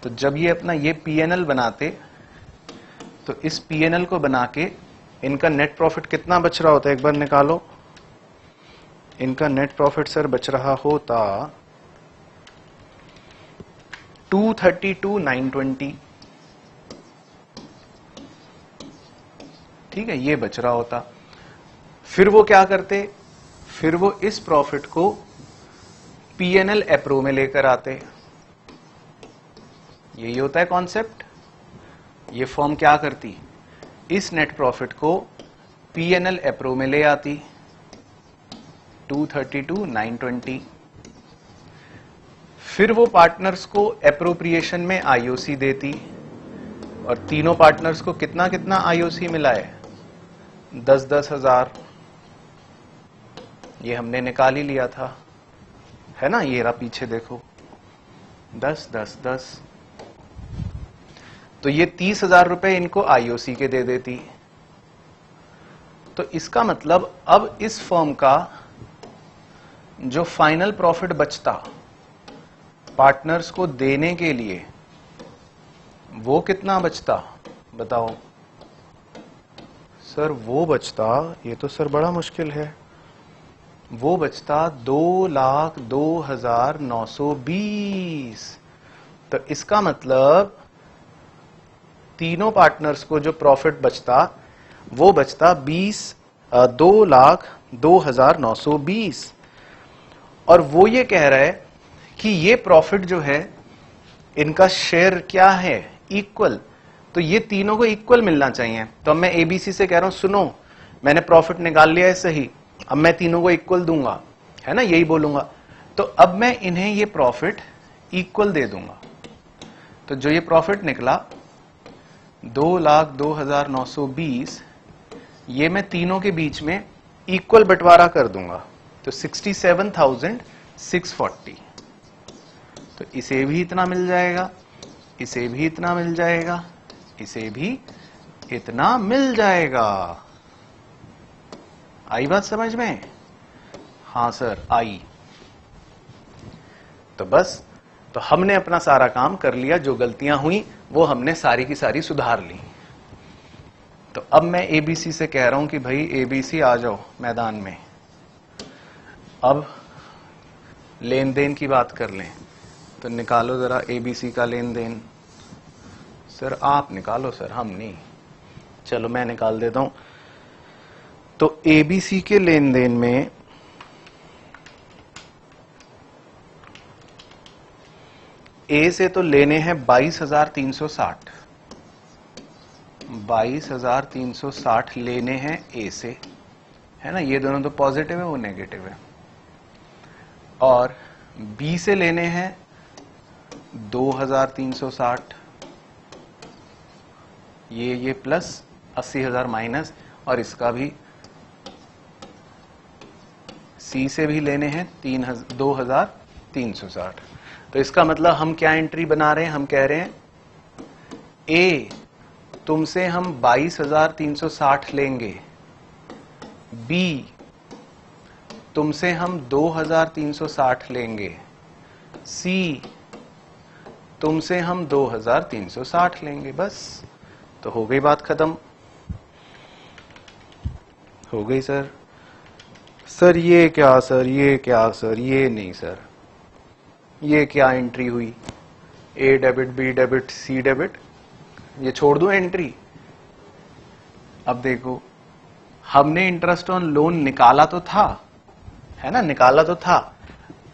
तो जब ये अपना ये पीएनएल बनाते तो इस पीएनएल को बना के इनका नेट प्रॉफिट कितना बच रहा होता है, एक बार निकालो। इनका नेट प्रॉफिट सर बच रहा होता 232,920, ठीक है, ये बच रहा होता। फिर वो क्या करते, फिर वो इस प्रॉफिट को पीएनएल एप्रो में लेकर आते। यही होता है कॉन्सेप्ट। ये फॉर्म क्या करती, इस नेट प्रॉफिट को पीएनएल एप्रो में ले आती 232,920। फिर वो पार्टनर्स को एप्रोप्रिएशन में आईओसी देती, और तीनों पार्टनर्स को कितना कितना आईओसी मिला है, 10-10 हजार। ये हमने निकाल ही लिया था, है ना, ये रहा पीछे देखो, 10-10-10। तो ये 30,000 रुपए इनको आईओसी के दे देती। तो इसका मतलब अब इस फर्म का जो फाइनल प्रॉफिट बचता पार्टनर्स को देने के लिए, वो कितना बचता बताओ सर? वो बचता, ये तो सर बड़ा मुश्किल है, वो बचता 2,02,920। तो इसका मतलब तीनों पार्टनर्स को जो प्रॉफिट बचता वो बचता 2,02,920। और वो ये कह रहा है कि ये प्रॉफिट जो है इनका शेयर क्या है, इक्वल। तो ये तीनों को इक्वल मिलना चाहिए। तो अब मैं एबीसी से कह रहा हूं सुनो, मैंने प्रॉफिट निकाल लिया है सही, अब मैं तीनों को इक्वल दूंगा, है ना, यही बोलूंगा। तो अब मैं इन्हें ये प्रॉफिट इक्वल दे दूंगा। तो जो ये प्रॉफिट निकला 2,02,920, ये मैं तीनों के बीच में इक्वल बंटवारा कर दूंगा, तो 67,640। तो इसे भी इतना मिल जाएगा, इसे भी इतना मिल जाएगा, इसे भी इतना मिल जाएगा। आई बात समझ में? हाँ सर आई। तो बस, तो हमने अपना सारा काम कर लिया, जो गलतियां हुई वो हमने सारी की सारी सुधार ली। तो अब मैं एबीसी से कह रहा हूं कि भाई एबीसी आ जाओ मैदान में, अब लेन देन की बात कर लें। तो निकालो जरा एबीसी का लेन देन। सर आप निकालो सर, हम नहीं, चलो मैं निकाल देता हूं। तो एबीसी के लेन देन में ए से तो लेने हैं 22,360, 22,360 लेने हैं ए से, है ना, ये दोनों तो पॉजिटिव है, वो नेगेटिव है। और बी से लेने हैं 2,360, ये प्लस 80,000 माइनस, और इसका भी सी से भी लेने हैं 2,360। तो इसका मतलब हम क्या एंट्री बना रहे हैं, हम कह रहे हैं ए तुमसे हम 22,360 लेंगे, बी तुमसे हम 2,360 लेंगे, सी तुमसे हम 2360 लेंगे, बस। तो हो गई बात खत्म, हो गई सर। सर ये क्या, सर ये क्या, सर ये नहीं सर, ये क्या एंट्री हुई, ए डेबिट, बी डेबिट, सी डेबिट, ये छोड़ दूं एंट्री। अब देखो, हमने इंटरेस्ट ऑन लोन निकाला तो था, है ना, निकाला तो था।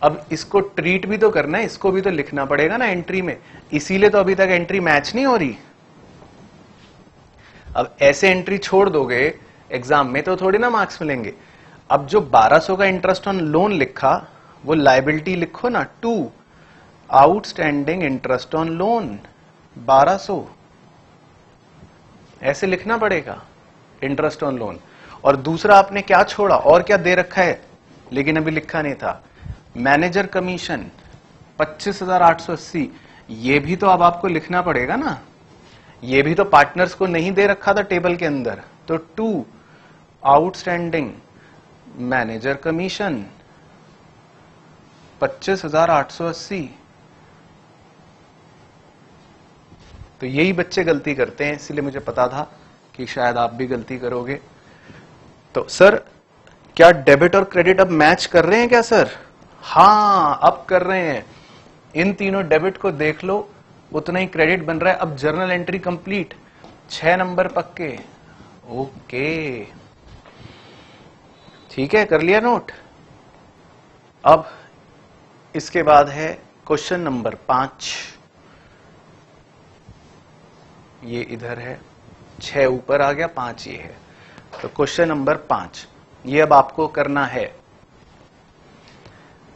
अब इसको ट्रीट भी तो करना है, इसको भी तो लिखना पड़ेगा ना एंट्री में, इसीलिए तो अभी तक एंट्री मैच नहीं हो रही। अब ऐसे एंट्री छोड़ दोगे एग्जाम में तो थोड़ी ना मार्क्स मिलेंगे। अब जो 1200 का इंटरेस्ट ऑन लोन लिखा, वो लायबिलिटी लिखो ना, 2 आउटस्टैंडिंग इंटरेस्ट ऑन लोन 1200, ऐसे लिखना पड़ेगा इंटरेस्ट ऑन लोन। और दूसरा आपने क्या छोड़ा, और क्या दे रखा है लेकिन अभी लिखा नहीं था, मैनेजर कमीशन 25,880, ये भी तो अब आपको लिखना पड़ेगा ना, ये भी तो पार्टनर्स को नहीं दे रखा था टेबल के अंदर। तो 2 आउटस्टैंडिंग मैनेजर कमीशन 25,880। तो यही बच्चे गलती करते हैं, इसलिए मुझे पता था कि शायद आप भी गलती करोगे। तो सर क्या डेबिट और क्रेडिट अब मैच कर रहे हैं क्या सर? हाँ अब कर रहे हैं। इन तीनों डेबिट को देख लो, उतना ही क्रेडिट बन रहा है। अब जर्नल एंट्री कंप्लीट, 6 नंबर पक्के। ओके ठीक है, कर लिया नोट। अब इसके बाद है क्वेश्चन नंबर 5, ये इधर है, 6 ऊपर आ गया, 5 ये है। तो क्वेश्चन नंबर 5 ये अब आपको करना है।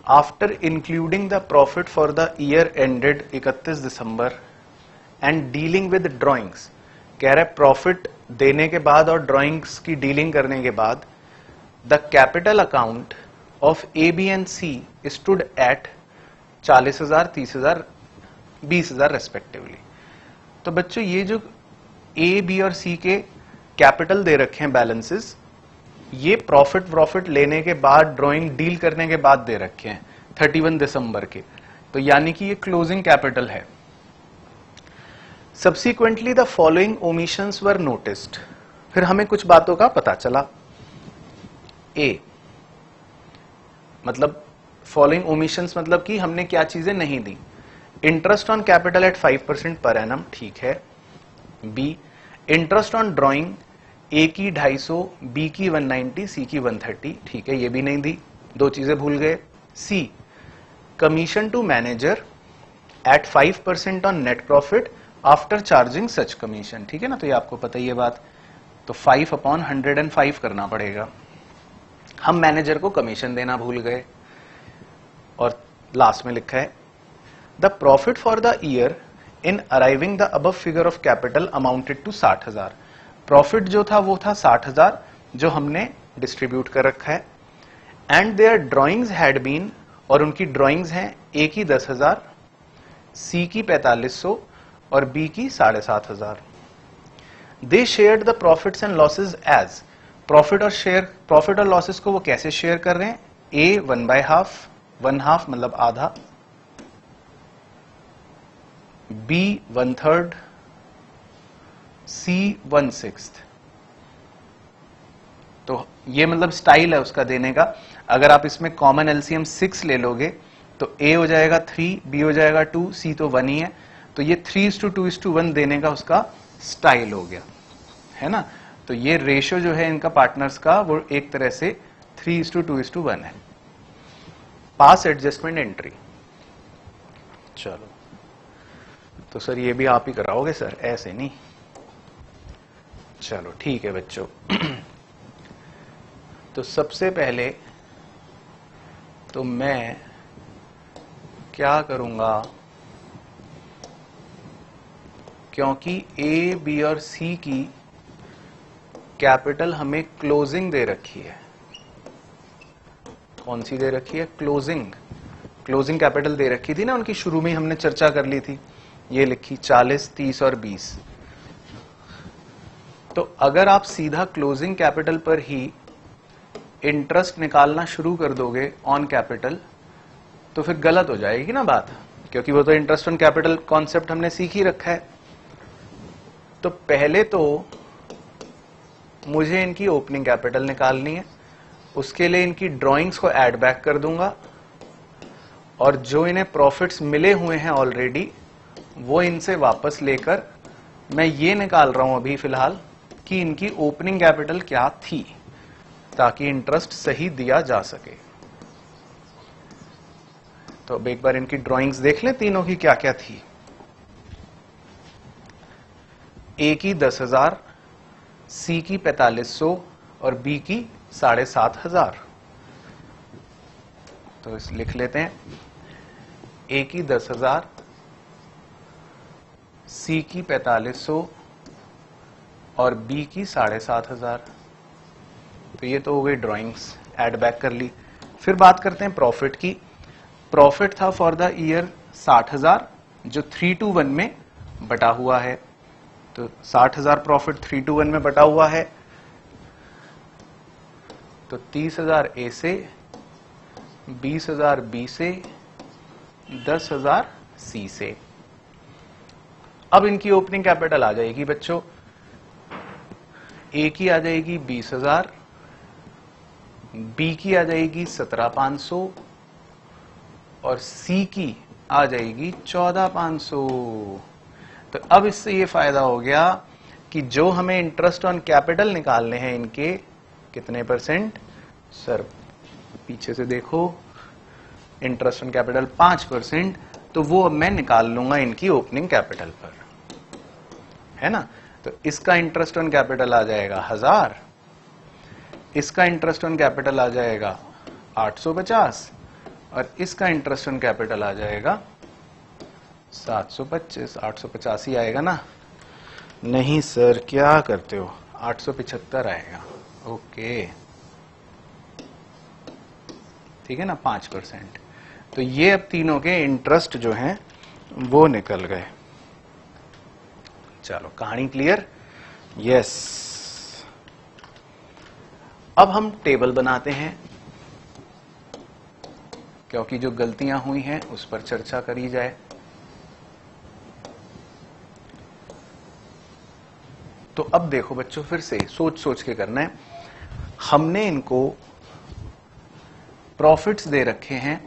After including the profit for the year ended 31 December and dealing with drawings, कह रहे प्रॉफिट देने के बाद और ड्रॉइंग्स की डीलिंग करने के बाद the capital account of A B and C stood at 40,000, 30,000, 20,000 respectively. तो बच्चों ये जो ए बी और सी के कैपिटल दे रखे हैं बैलेंसेस, ये प्रॉफिट लेने के बाद, ड्राइंग डील करने के बाद दे रखे हैं 31 दिसंबर के। तो यानी कि ये क्लोजिंग कैपिटल है। Subsequently the following omissions were noticed, फिर हमें कुछ बातों का पता चला। ए मतलब फॉलोइंग ओमिशंस मतलब कि हमने क्या चीजें नहीं दी। Interest on capital at 5% per annum, ठीक है। B interest on drawing, A की 250, बी की 190, सी की 130, ठीक है, ये भी नहीं दी, 2 चीजें भूल गए। C commission to manager at 5% on net profit after charging such commission, ठीक है ना, तो ये आपको पता ही है बात। तो 5/105 करना पड़ेगा। हम मैनेजर को कमीशन देना भूल गए। और लास्ट में लिखा है the profit for the year in arriving the above figure of capital amounted to 60,000। Profit जो था वो था 60,000 जो हमने डिस्ट्रीब्यूट कर रखा है। And their drawings had been, और उनकी ड्राइंग्स हैं, ए की 10,000, सी की 4500 और बी की 7,500। They shared the profits and losses as, profit और लॉसेस को वो कैसे शेयर कर रहे हैं? ए 1/2, 1/2 मतलब आधा, बी 1/3, सी 1/6। तो ये मतलब स्टाइल है उसका देने का। अगर आप इसमें कॉमन एलसीएम 6 ले लोगे तो ए हो जाएगा 3, बी हो जाएगा 2, सी तो 1 ही है। तो ये 3:2:1 देने का उसका स्टाइल हो गया, है ना। तो ये रेशियो जो है इनका पार्टनर्स का, वो एक तरह से 3:2:1 है। पास एडजस्टमेंट एंट्री, चलो तो सर ये भी आप ही कराओगे सर, ऐसे नहीं। चलो ठीक है बच्चों। तो सबसे पहले तो मैं क्या करूंगा, क्योंकि ए बी और सी की कैपिटल हमें क्लोजिंग दे रखी है। कौन सी दे रखी है? क्लोजिंग कैपिटल दे रखी थी ना उनकी, शुरू में हमने चर्चा कर ली थी। ये लिखी 40, 30 और 20। तो अगर आप सीधा क्लोजिंग कैपिटल पर ही इंटरेस्ट निकालना शुरू कर दोगे ऑन कैपिटल, तो फिर गलत हो जाएगी ना बात, क्योंकि वो तो इंटरेस्ट ऑन कैपिटल कॉन्सेप्ट हमने सीख ही रखा है। तो पहले तो मुझे इनकी ओपनिंग कैपिटल निकालनी है, उसके लिए इनकी ड्राइंग्स को ऐड बैक कर दूंगा, और जो इन्हें प्रॉफिट्स मिले हुए हैं ऑलरेडी वो इनसे वापस लेकर मैं ये निकाल रहा हूं अभी फिलहाल कि इनकी ओपनिंग कैपिटल क्या थी, ताकि इंटरेस्ट सही दिया जा सके। तो अब एक बार इनकी ड्राइंग्स देख लें तीनों की क्या क्या थी। ए की 10,000, सी की 4500 और बी की 7,500। तो इस लिख लेते हैं, ए की 10,000, सी की 4500 और बी की 7,500। तो ये तो हो गई ड्राइंग्स, ऐड बैक कर ली। फिर बात करते हैं प्रॉफिट की। प्रॉफिट था फॉर द ईयर 60,000, जो 3:1 में बटा हुआ है। तो 60,000 प्रॉफिट 3:1 में बटा हुआ है, तो 30,000 ए से, 20,000 बी से, 10,000 सी से। अब इनकी ओपनिंग कैपिटल आ जाएगी बच्चों, ए की आ जाएगी 20,000, बी की आ जाएगी 17,500 और सी की आ जाएगी 14,500। तो अब इससे ये फायदा हो गया कि जो हमें इंटरेस्ट ऑन कैपिटल निकालने हैं इनके कितने परसेंट, सर पीछे से देखो, इंटरेस्ट ऑन कैपिटल 5%, तो वो अब मैं निकाल लूंगा इनकी ओपनिंग कैपिटल पर, है ना। तो इसका इंटरेस्ट ऑन कैपिटल आ जाएगा 1000, इसका इंटरेस्ट ऑन कैपिटल आ जाएगा 850 और इसका इंटरेस्ट ऑन कैपिटल आ जाएगा 725। 850 ही आएगा ना? नहीं सर क्या करते हो, 875 आएगा। ओके ठीक है ना, 5%। तो ये अब तीनों के इंटरेस्ट जो हैं वो निकल गए। चलो कहानी क्लियर? यस। अब हम टेबल बनाते हैं, क्योंकि जो गलतियां हुई हैं उस पर चर्चा करी जाए। तो अब देखो बच्चों, फिर से सोच सोच के करना है। हमने इनको प्रॉफिट्स दे रखे हैं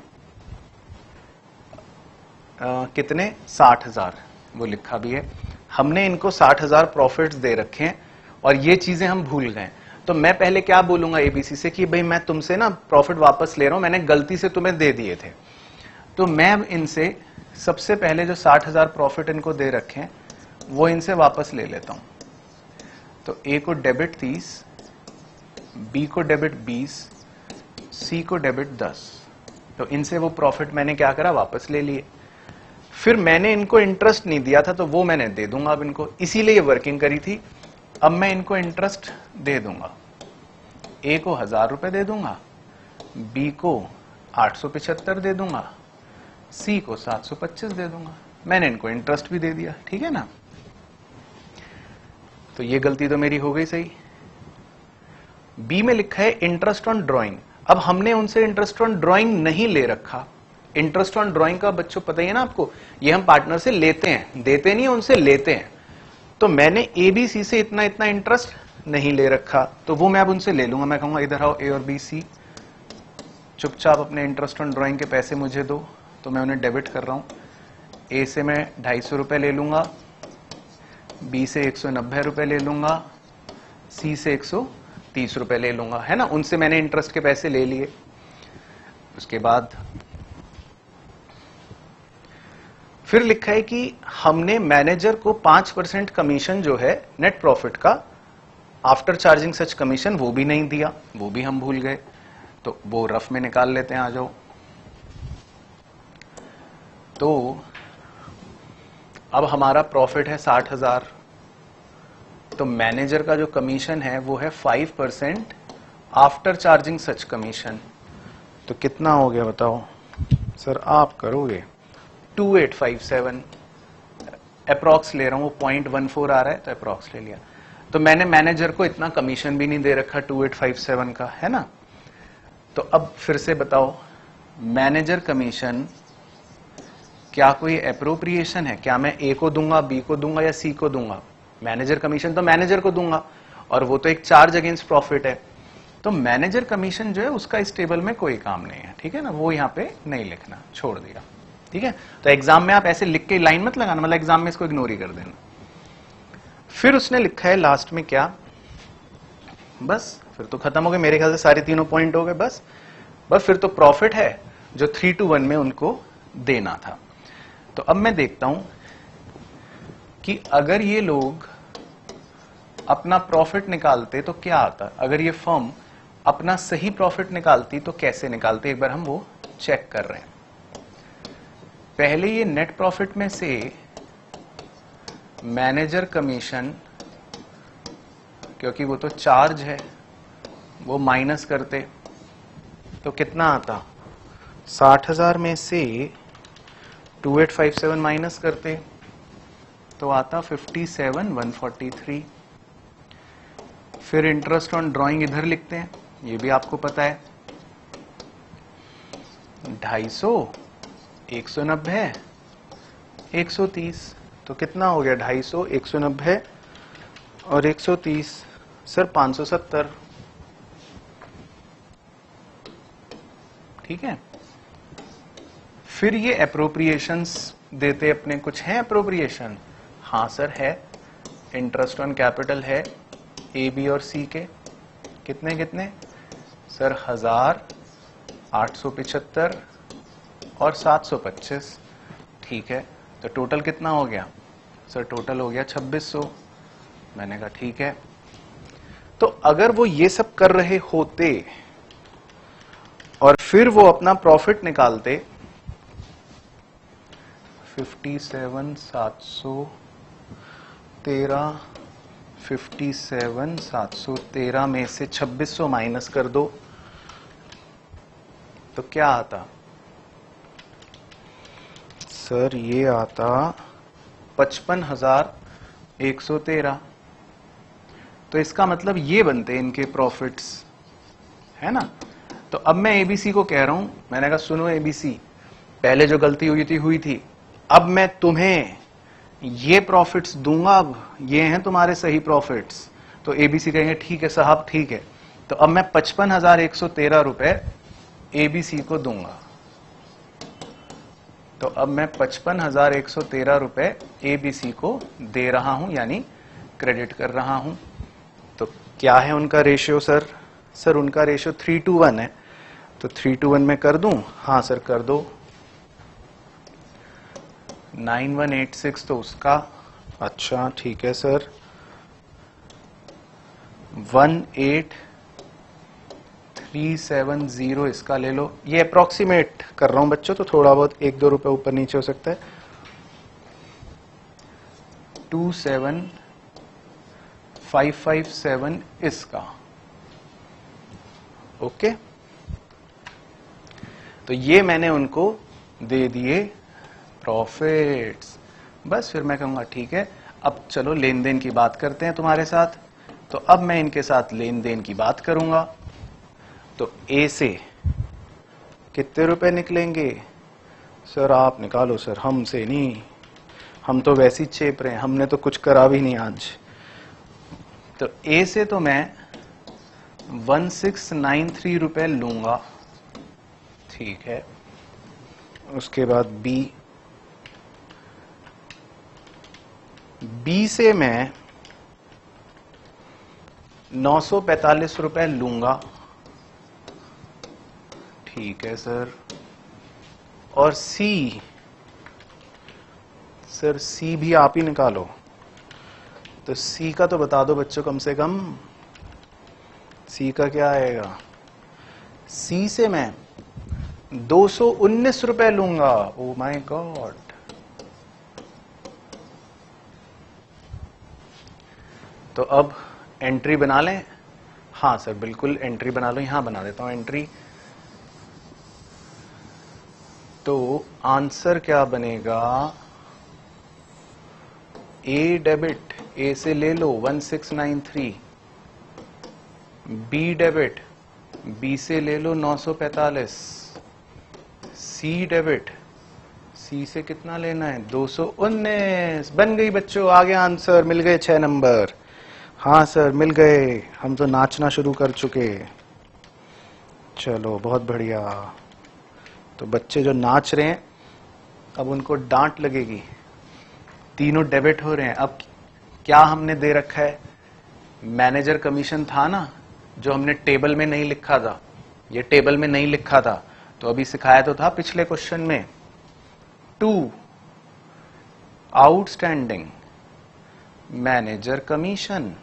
कितने, 60,000, वो लिखा भी है। हमने इनको 60,000 प्रॉफिट्स दे रखे हैं और ये चीजें हम भूल गए। तो मैं पहले क्या बोलूंगा एबीसी से कि भाई मैं तुमसे ना प्रॉफिट वापस ले रहा हूं, मैंने गलती से तुम्हें दे दिए थे। तो मैं इनसे सबसे पहले जो 60,000 प्रॉफिट इनको दे रखे हैं वो इनसे वापस ले लेता हूं। तो ए को डेबिट 30, बी को डेबिट 20, सी को डेबिट 10। तो इनसे वो प्रॉफिट मैंने क्या करा, वापस ले लिए। फिर मैंने इनको इंटरेस्ट नहीं दिया था तो वो मैंने दे दूंगा अब इनको, इसीलिए वर्किंग करी थी। अब मैं इनको इंटरेस्ट दे दूंगा, ए को 1000 रुपए दे दूंगा, बी को 875 दे दूंगा, सी को 725 दे दूंगा। मैंने इनको इंटरेस्ट भी दे दिया, ठीक है ना। तो ये गलती तो मेरी हो गई सही। बी में लिखा है इंटरेस्ट ऑन ड्राइंग। अब हमने उनसे इंटरेस्ट ऑन ड्राइंग नहीं ले रखा। इंटरेस्ट ऑन ड्राइंग का बच्चों पता ही है ना आपको, ये हम पार्टनर से लेते हैं, देते नहीं, उनसे लेते हैं। तो मैंने एबीसी से इतना इतना इंटरेस्ट नहीं ले रखा, तो वो मैं अब उनसे ले लूंगा। मैं कहूंगा इधर आओ ए और बी सी, चुपचाप अपने इंटरेस्ट ऑन ड्राइंग के पैसे मुझे दो। तो मैं उन्हें डेबिट कर रहा हूं। ए से मैं 250 रुपए ले लूंगा, बी से 190 रुपए ले लूंगा, सी से 130 रुपए ले लूंगा, है ना। उनसे मैंने इंटरेस्ट के पैसे ले लिए। उसके बाद फिर लिखा है कि हमने मैनेजर को 5% कमीशन जो है नेट प्रॉफिट का, आफ्टर चार्जिंग सच कमीशन, वो भी नहीं दिया, वो भी हम भूल गए। तो वो रफ में निकाल लेते हैं, आ जाओ। तो अब हमारा प्रॉफिट है 60,000, तो मैनेजर का जो कमीशन है वो है 5% आफ्टर चार्जिंग सच कमीशन। तो कितना हो गया बताओ सर, आप करोगे? 2857 अप्रॉक्स ले रहा हूं, वो 0.14 आ रहा है तो अप्रॉक्स ले लिया। तो मैंने मैनेजर को इतना कमीशन भी नहीं दे रखा 2857 का, है ना। तो अब फिर से बताओ मैनेजर कमीशन क्या कोई एप्रोप्रिएशन है? क्या मैं ए को दूंगा, बी को दूंगा या सी को दूंगा? मैनेजर कमीशन तो मैनेजर को दूंगा और वो तो एक चार्ज अगेंस्ट प्रॉफिट है। तो मैनेजर कमीशन जो है उसका इस टेबल में कोई काम नहीं है, ठीक है ना, वो यहां पे नहीं लिखना, छोड़ दिया, ठीक है। तो एग्जाम में आप ऐसे लिख के लाइन मत लगाना, मतलब एग्जाम में इसको इग्नोर ही कर देना। फिर उसने लिखा है लास्ट में क्या, बस फिर तो खत्म हो गए मेरे ख्याल से, सारे तीनों पॉइंट हो गए। बस फिर तो प्रॉफिट है जो 3-1 में उनको देना था। तो अब मैं देखता हूं कि अगर ये लोग अपना प्रॉफिट निकालते तो क्या आता, अगर ये फर्म अपना सही प्रॉफिट निकालती तो कैसे निकालते, एक बार हम वो चेक कर रहे हैं। पहले ये नेट प्रॉफिट में से मैनेजर कमीशन, क्योंकि वो तो चार्ज है, वो माइनस करते तो कितना आता, 60,000 में से 2857 माइनस करते तो आता 57,143। फिर इंटरेस्ट ऑन ड्राइंग इधर लिखते हैं, ये भी आपको पता है, 250, 190, 130, तो कितना हो गया, 250, 190 और 130, सर 570, ठीक है। फिर ये अप्रोप्रिएशंस देते अपने, कुछ है अप्रोप्रिएशन, हाँ सर है, इंटरेस्ट ऑन कैपिटल है ए बी और सी के, कितने कितने सर, 1000, 875 और 725, ठीक है। तो टोटल कितना हो गया सर, टोटल हो गया 2600। मैंने कहा ठीक है। तो अगर वो ये सब कर रहे होते और फिर वो अपना प्रॉफिट निकालते 57,713, 57,713 में से 2600 माइनस कर दो तो क्या आता सर, ये आता 55,113। तो इसका मतलब ये बनते इनके प्रॉफिट्स, है ना। तो अब मैं एबीसी को कह रहा हूं, मैंने कहा सुनो एबीसी, पहले जो गलती हुई थी, अब मैं तुम्हें ये प्रॉफिट्स दूंगा, अब ये हैं तुम्हारे सही प्रॉफिट्स। तो एबीसी कहेंगे ठीक है साहब, ठीक है। तो अब मैं 55,113 रुपए एबीसी को दूंगा। तो अब मैं 55,113 रुपए एबीसी को दे रहा हूं, यानी क्रेडिट कर रहा हूं। तो क्या है उनका रेशियो सर? सर उनका रेशियो 3-1 है, तो 3-1 में कर दूं? हाँ सर कर दो। 9186 तो उसका, अच्छा ठीक है सर। 18370 इसका ले लो। ये अप्रोक्सीमेट कर रहा हूं बच्चों, तो थोड़ा बहुत 1-2 रुपए ऊपर नीचे हो सकता है। 27557 इसका, ओके। तो ये मैंने उनको दे दिए प्रॉफिट्स। बस फिर मैं कहूंगा ठीक है, अब चलो लेन देन की बात करते हैं तुम्हारे साथ। तो अब मैं इनके साथ लेन देन की बात करूंगा। तो ए से कितने रुपए निकलेंगे सर? आप निकालो सर, हमसे नहीं, हम तो वैसे ही चेप रहे हैं, हमने तो कुछ करा भी नहीं आज। तो ए से तो मैं 1693 रुपए लूंगा, ठीक है। उसके बाद बी से मैं 945 रुपए लूंगा, ठीक है सर। और सी, सर सी भी आप ही निकालो। तो सी का तो बता दो बच्चों कम से कम, सी का क्या आएगा? सी से मैं 219 रुपए लूंगा। Oh my God. तो अब एंट्री बना लें? हाँ सर बिल्कुल एंट्री बना लो, यहां बना देता हूं एंट्री। तो आंसर क्या बनेगा? ए डेबिट, ए से ले लो 1693, बी डेबिट, बी से ले लो 945, सी डेबिट, सी से कितना लेना है 219। बन गई बच्चों, आ गया आंसर, मिल गए 6 नंबर। हाँ सर मिल गए, हम तो नाचना शुरू कर चुके। चलो बहुत बढ़िया। तो बच्चे जो नाच रहे हैं अब उनको डांट लगेगी, तीनों डेबिट हो रहे हैं। अब क्या हमने दे रखा है, मैनेजर कमीशन था ना जो हमने टेबल में नहीं लिखा था, ये टेबल में नहीं लिखा था, तो अभी सिखाया तो था पिछले क्वेश्चन में। 2 आउटस्टैंडिंग मैनेजर कमीशन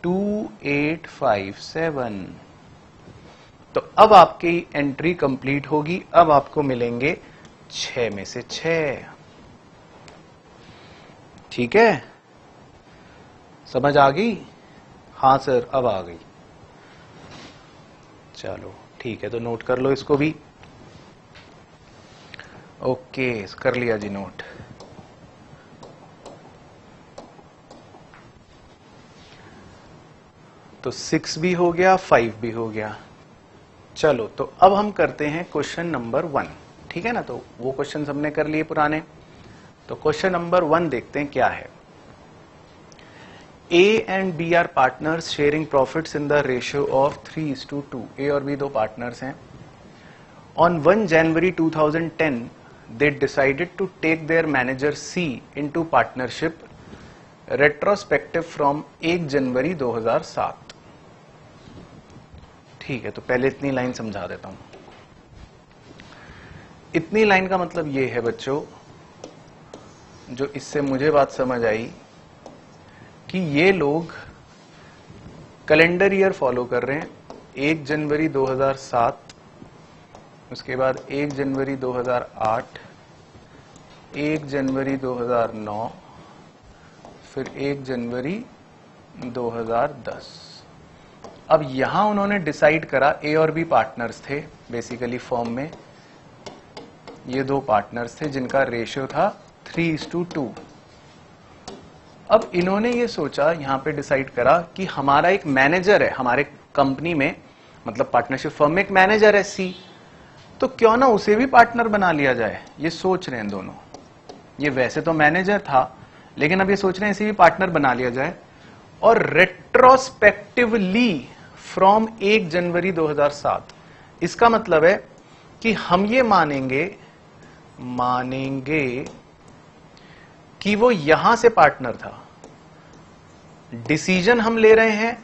2857। तो अब आपकी एंट्री कंप्लीट होगी, अब आपको मिलेंगे 6 में से 6। ठीक है, समझ आ गई? हाँ सर अब आ गई। चलो ठीक है, तो नोट कर लो इसको भी। ओके कर लिया जी नोट। तो 6 भी हो गया, 5 भी हो गया। चलो तो अब हम करते हैं क्वेश्चन नंबर 1। ठीक है ना, तो वो क्वेश्चन हमने कर लिए पुराने। तो क्वेश्चन नंबर 1 देखते हैं क्या है। A and B are partners sharing profits in the ratio of 3:2। A और B दो पार्टनर्स हैं। On 1 January 2010 they decided to take their manager C into partnership retrospective from 1 जनवरी 2007। ठीक है, तो पहले इतनी लाइन समझा देता हूं। इतनी लाइन का मतलब ये है बच्चों, जो इससे मुझे बात समझ आई कि ये लोग कैलेंडर ईयर फॉलो कर रहे हैं। 1 जनवरी 2007, उसके बाद 1 जनवरी 2008, 1 जनवरी 2009, फिर 1 जनवरी 2010। अब यहां उन्होंने डिसाइड करा, ए और बी पार्टनर्स थे बेसिकली फर्म में, ये दो पार्टनर्स थे जिनका रेशियो था 3:2। अब इन्होंने ये सोचा, यहां पे डिसाइड करा कि हमारा एक मैनेजर है हमारे कंपनी में, मतलब पार्टनरशिप फर्म में एक मैनेजर है सी, तो क्यों ना उसे भी पार्टनर बना लिया जाए। ये सोच रहे हैं दोनों, ये वैसे तो मैनेजर था लेकिन अब ये सोच रहे हैं इसे भी पार्टनर बना लिया जाए। और रेट्रोस्पेक्टिवली फ्रॉम 1 जनवरी 2007, इसका मतलब है कि हम ये मानेंगे कि वो यहां से पार्टनर था। डिसीजन हम ले रहे हैं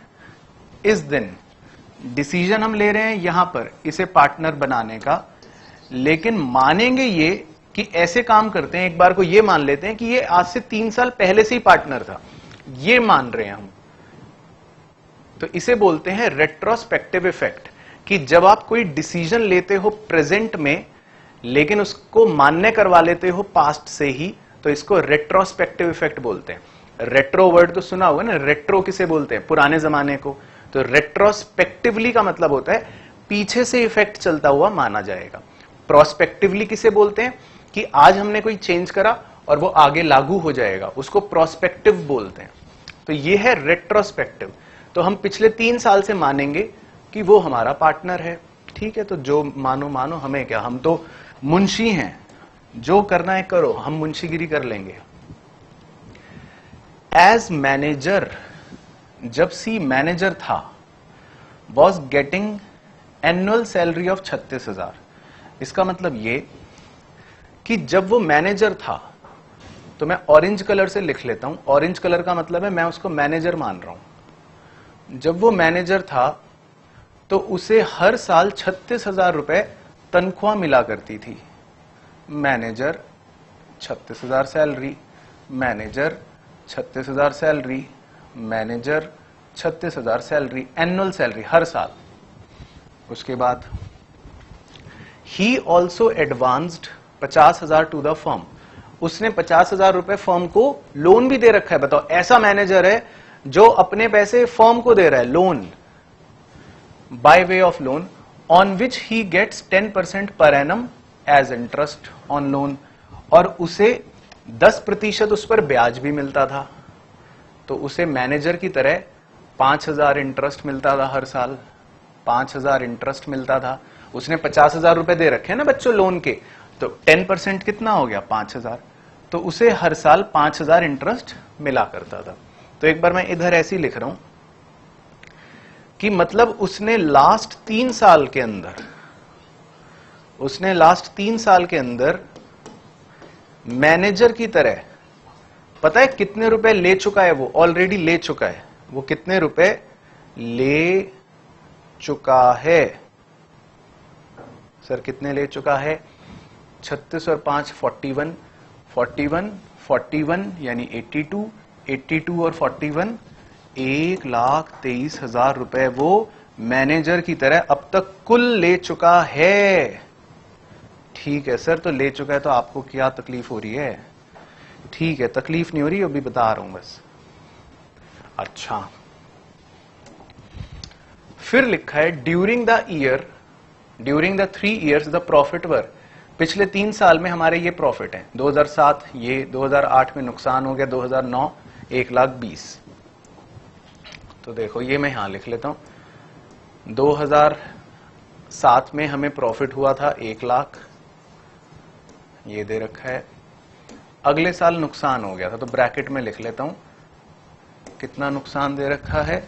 इस दिन, डिसीजन हम ले रहे हैं यहां पर इसे पार्टनर बनाने का, लेकिन मानेंगे ये कि ऐसे काम करते हैं, एक बार को ये मान लेते हैं कि ये आज से 3 साल पहले से ही पार्टनर था, ये मान रहे हैं हम। तो इसे बोलते हैं रेट्रोस्पेक्टिव इफेक्ट, कि जब आप कोई डिसीजन लेते हो प्रेजेंट में लेकिन उसको मान्य करवा लेते हो पास्ट से ही, तो इसको रेट्रोस्पेक्टिव इफेक्ट बोलते हैं। रेट्रो वर्ड तो सुना होगा ना, रेट्रो किसे बोलते हैं, पुराने जमाने को। तो रेट्रोस्पेक्टिवली का मतलब होता है पीछे से इफेक्ट चलता हुआ माना जाएगा। प्रोस्पेक्टिवली किसे बोलते हैं, कि आज हमने कोई चेंज करा और वो आगे लागू हो जाएगा, उसको प्रोस्पेक्टिव बोलते हैं। तो ये है रेट्रोस्पेक्टिव। तो हम पिछले 3 साल से मानेंगे कि वो हमारा पार्टनर है। ठीक है, तो जो मानो मानो, हमें क्या, हम तो मुंशी हैं, जो करना है करो, हम मुंशीगिरी कर लेंगे। एज मैनेजर, जब सी मैनेजर था, was getting annual salary of 36,000। इसका मतलब ये कि जब वो मैनेजर था, तो मैं ऑरेंज कलर से लिख लेता हूं, ऑरेंज कलर का मतलब है मैं उसको मैनेजर मान रहा हूं। जब वो मैनेजर था तो उसे हर साल 36,000 रुपए तनख्वाह मिला करती थी। Manager 36,000 salary, manager 36,000 salary, manager 36,000 salary, annual salary हर साल। उसके बाद he also advanced 50,000 to the firm. उसने 50,000 रुपए फर्म को लोन भी दे रखा है। बताओ, ऐसा मैनेजर है जो अपने पैसे फर्म को दे रहा है loan, by way of loan, on which he gets 10% per annum as interest on loan, और उसे 10% उस पर ब्याज भी मिलता था। तो उसे मैनेजर की तरह 5,000 इंटरेस्ट मिलता था हर साल, 5,000 इंटरेस्ट मिलता था। उसने 50,000 रुपए दे रखे हैं ना बच्चों लोन के, तो 10% कितना हो गया 5,000, तो उसे हर साल 5,000 इंटरेस्ट मिला करता था। तो एक बार मैं इधर ऐसे ही लिख रहा हूं कि मतलब उसने लास्ट 3 साल के अंदर मैनेजर की तरह, पता है कितने रुपए ले चुका है, वो ऑलरेडी ले चुका है, वो कितने रुपए ले चुका है सर, कितने ले चुका है, 36 और 5 41, 41 41 यानी 82, 82 और 41 1,23,000 रुपए वो मैनेजर की तरह अब तक कुल ले चुका है। ठीक है सर, तो ले चुका है तो आपको क्या तकलीफ हो रही है? ठीक है, तकलीफ नहीं हो रही, अभी बता रहा हूं बस। अच्छा, फिर लिखा है during the 3 years the profit were, पिछले 3 साल में हमारे ये प्रॉफिट है, 2007 ये, 2008 में नुकसान हो गया, 2009 1,20,000। तो देखो ये मैं यहां लिख लेता हूं, 2007 में हमें प्रॉफिट हुआ था 1,00,000, ये दे रखा है। अगले साल नुकसान हो गया था, तो ब्रैकेट में लिख लेता हूं कितना नुकसान दे रखा है,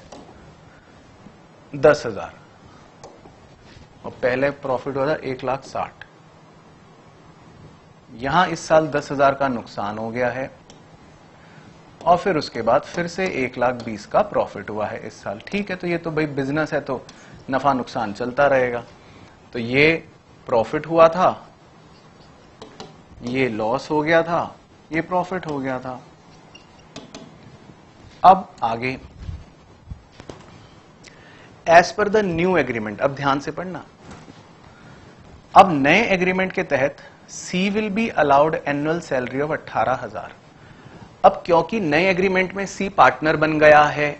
10,000, और पहले प्रॉफिट हुआ था 1,60,000। यहां इस साल 10,000 का नुकसान हो गया है, और फिर उसके बाद फिर से 1,20,000 का प्रॉफिट हुआ है इस साल। ठीक है, तो ये तो भाई बिजनेस है, तो नफा नुकसान चलता रहेगा। तो ये प्रॉफिट हुआ था, ये लॉस हो गया था, ये प्रॉफिट हो गया था। अब आगे, as per the new agreement, अब ध्यान से पढ़ना, अब नए एग्रीमेंट के तहत C will be allowed annual salary of 18,000। अब क्योंकि नए एग्रीमेंट में सी पार्टनर बन गया है,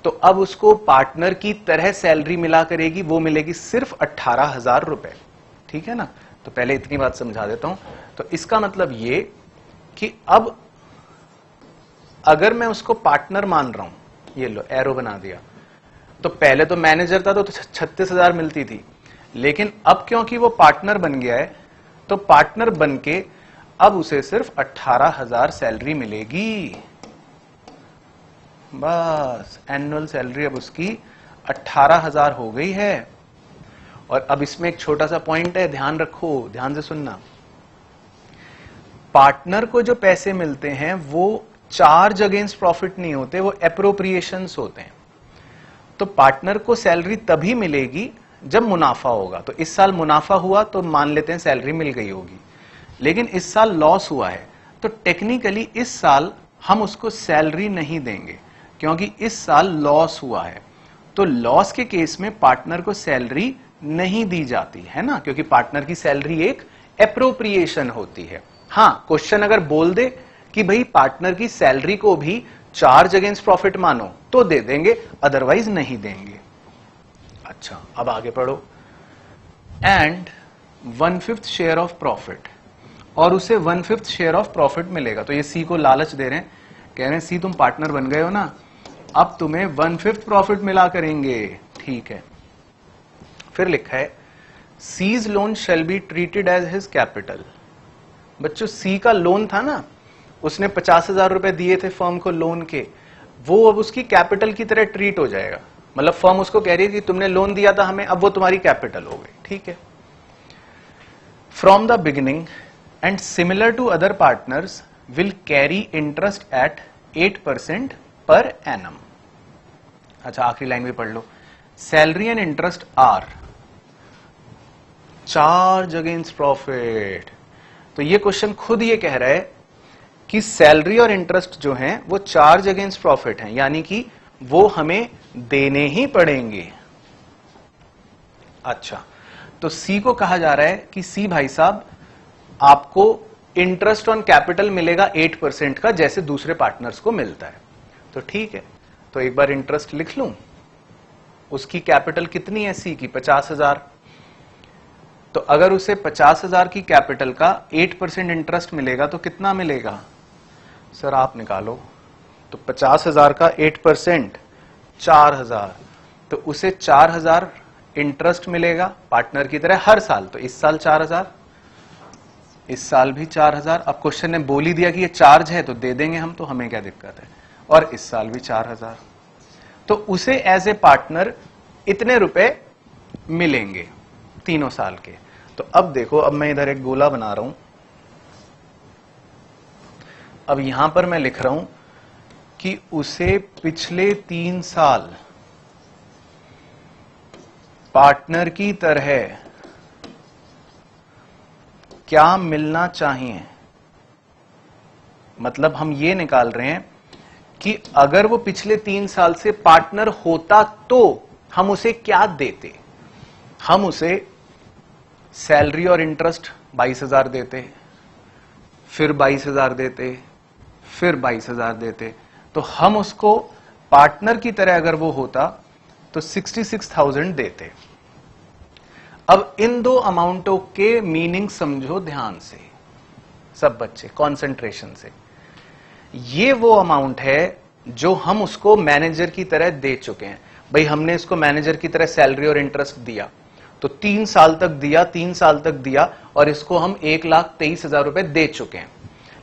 तो अब उसको पार्टनर की तरह सैलरी मिला करेगी, वो मिलेगी सिर्फ 18,000 रुपए। ठीक है ना, तो पहले इतनी बात समझा देता हूं। तो इसका मतलब ये कि अब अगर मैं उसको पार्टनर मान रहा हूं, ये लो एरो बना दिया, तो पहले तो मैनेजर था तो 36,000 मिलती थी, लेकिन अब क्योंकि वो पार्टनर बन गया है, तो पार्टनर बन के अब उसे सिर्फ 18,000 सैलरी मिलेगी। बस एनुअल सैलरी अब उसकी 18,000 हो गई है। और अब इसमें एक छोटा सा पॉइंट है, ध्यान रखो, ध्यान से सुनना। पार्टनर को जो पैसे मिलते हैं वो चार्ज अगेंस्ट प्रॉफिट नहीं होते, वो एप्रोप्रिएशंस होते हैं। तो पार्टनर को सैलरी तभी मिलेगी जब मुनाफा होगा। तो इस साल मुनाफा हुआ तो मान लेते हैं सैलरी मिल गई होगी, लेकिन इस साल लॉस हुआ है, तो टेक्निकली इस साल हम उसको सैलरी नहीं देंगे, क्योंकि इस साल लॉस हुआ है। तो लॉस के केस में पार्टनर को सैलरी नहीं दी जाती है ना, क्योंकि पार्टनर की सैलरी एक एप्रोप्रिएशन होती है। हां, क्वेश्चन अगर बोल दे कि भाई पार्टनर की सैलरी को भी चार्ज अगेंस्ट प्रॉफिट मानो तो दे देंगे, अदरवाइज नहीं देंगे। अच्छा, अब आगे पढ़ो। एंड 1/5 शेयर ऑफ प्रॉफिट, और उसे 1/5 शेयर ऑफ प्रॉफिट मिलेगा। तो ये सी को लालच दे रहे हैं, कह रहे हैं सी तुम पार्टनर बन गए हो ना, अब तुम्हें 1/5 प्रॉफिट मिला करेंगे। ठीक है, फिर लिखा है such loan shall be treated as his capital. बच्चों सी का लोन था ना, उसने 50,000 रुपए दिए थे फर्म को लोन के, वो अब उसकी कैपिटल की तरह ट्रीट हो जाएगा। मतलब फर्म उसको कह रही है कि तुमने लोन दिया था हमें, अब वो तुम्हारी कैपिटल हो गई। ठीक है, from the beginning and similar to other partners will carry interest at 8% per annum. अच्छा, आखिरी लाइन भी पढ़ लो। Salary and interest are charge against profit. तो ये क्वेश्चन खुद ये कह रहा है कि सैलरी और इंटरेस्ट जो हैं वो चार्ज अगेंस्ट प्रॉफिट हैं, यानी कि वो हमें देने ही पड़ेंगे। अच्छा, तो सी को कहा जा रहा है कि सी भाई साहब आपको इंटरेस्ट ऑन कैपिटल मिलेगा 8% का, जैसे दूसरे पार्टनर्स को मिलता है। तो ठीक है, तो एक बार इंटरेस्ट लिख लूं। उसकी कैपिटल कितनी है सी की? 50,000। तो अगर उसे 50,000 की कैपिटल का 8% इंटरेस्ट मिलेगा तो कितना मिलेगा? सर आप निकालो। तो 50,000 का 8% 4,000, तो उसे 4,000 इंटरेस्ट मिलेगा पार्टनर की तरह हर साल। तो इस साल 4000, इस साल भी 4000। अब क्वेश्चन ने बोल ही दिया कि ये चार्ज है तो दे देंगे हम, तो हमें क्या दिक्कत है। और इस साल भी 4000, तो उसे एज ए पार्टनर इतने रुपए मिलेंगे तीनों साल के। तो अब देखो, अब मैं इधर एक गोला बना रहा हूं। अब यहां पर मैं लिख रहा हूं कि उसे पिछले 3 साल पार्टनर की तरह क्या मिलना चाहिए। मतलब हम ये निकाल रहे हैं कि अगर वो पिछले 3 साल से पार्टनर होता तो हम उसे क्या देते। हम उसे सैलरी और इंटरेस्ट 22,000 देते, फिर 22,000 देते, फिर 22,000 देते। तो हम उसको पार्टनर की तरह अगर वो होता तो 66,000 देते। अब इन दो अमाउंटों के मीनिंग समझो ध्यान से सब बच्चे, कंसंट्रेशन से। ये वो अमाउंट है जो हम उसको मैनेजर की तरह दे चुके हैं। भाई हमने इसको मैनेजर की तरह सैलरी और इंटरेस्ट दिया, तो 3 साल तक दिया, 3 साल तक दिया, और इसको हम 1,23,000 रुपए दे चुके हैं।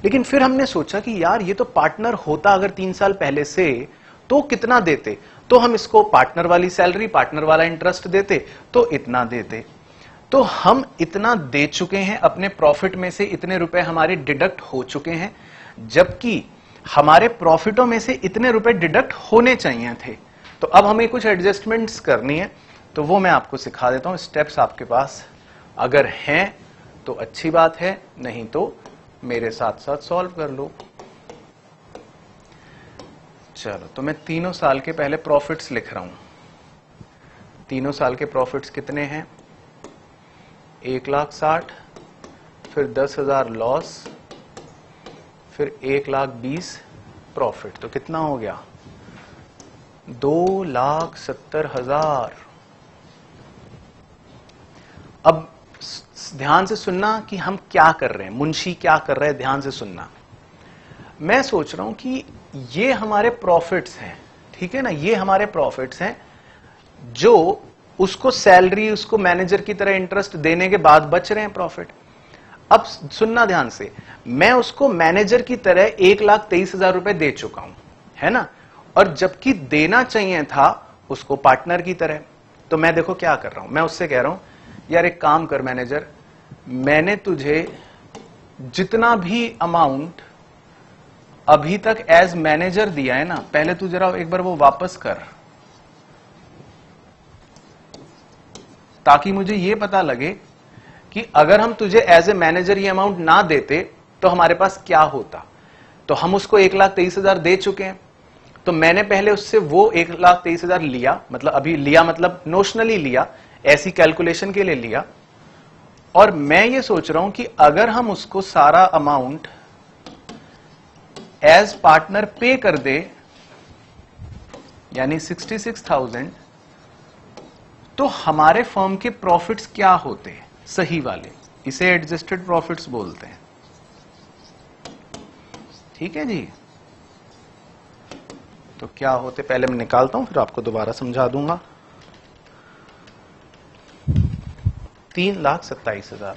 लेकिन फिर हमने सोचा कि यार ये तो पार्टनर होता अगर 3 साल पहले से, तो कितना देते। तो हम इसको पार्टनर वाली सैलरी, पार्टनर वाला इंटरेस्ट देते, तो इतना देते। तो हम इतना दे चुके हैं, अपने प्रॉफिट में से इतने रुपए हमारे डिडक्ट हो चुके हैं, जबकि हमारे प्रॉफिटों में से इतने रुपए डिडक्ट होने चाहिए थे। तो अब हमें कुछ एडजस्टमेंट्स करनी है, तो वो मैं आपको सिखा देता हूं। स्टेप्स आपके पास अगर हैं तो अच्छी बात है, नहीं तो मेरे साथ साथ सॉल्व कर लो। चलो, तो मैं तीनों साल के पहले प्रॉफिट्स लिख रहा हूं। तीनों साल के प्रॉफिट्स कितने हैं? 1,60,000, फिर 10,000 लॉस, फिर 1,20,000 प्रॉफिट। तो कितना हो गया? 2,70,000। अब ध्यान से सुनना कि हम क्या कर रहे हैं, मुंशी क्या कर रहे हैं, ध्यान से सुनना। मैं सोच रहा हूं कि ये हमारे प्रॉफिट्स हैं, ठीक है ना, ये हमारे प्रॉफिट्स हैं जो उसको सैलरी, उसको मैनेजर की तरह इंटरेस्ट देने के बाद बच रहे हैं प्रॉफिट। अब सुनना ध्यान से, मैं उसको मैनेजर की तरह 1,23,000 रुपए दे चुका हूं, है ना, और जबकि देना चाहिए था उसको पार्टनर की तरह। तो मैं देखो क्या कर रहा हूं, मैं उससे कह रहा हूं यार एक काम कर मैनेजर, मैंने तुझे जितना भी अमाउंट अभी तक एज मैनेजर दिया है ना, पहले तू जरा एक बार वो वापस कर, ताकि मुझे ये पता लगे कि अगर हम तुझे एज ए मैनेजर ये अमाउंट ना देते तो हमारे पास क्या होता। तो हम उसको 1,23,000 दे चुके हैं, तो मैंने पहले उससे वो 1,23,000 लिया, मतलब अभी लिया मतलब नोशनली लिया, ऐसी कैलकुलेशन के लिए लिया। और मैं ये सोच रहा हूं कि अगर हम उसको सारा अमाउंट एज पार्टनर पे कर दे, यानी 66,000, तो हमारे फर्म के प्रॉफिट्स क्या होते हैं सही वाले। इसे एडजस्टेड प्रॉफिट्स बोलते हैं, ठीक है जी। तो क्या होते पहले मैं निकालता हूं, फिर आपको दोबारा समझा दूंगा। 3,27,000,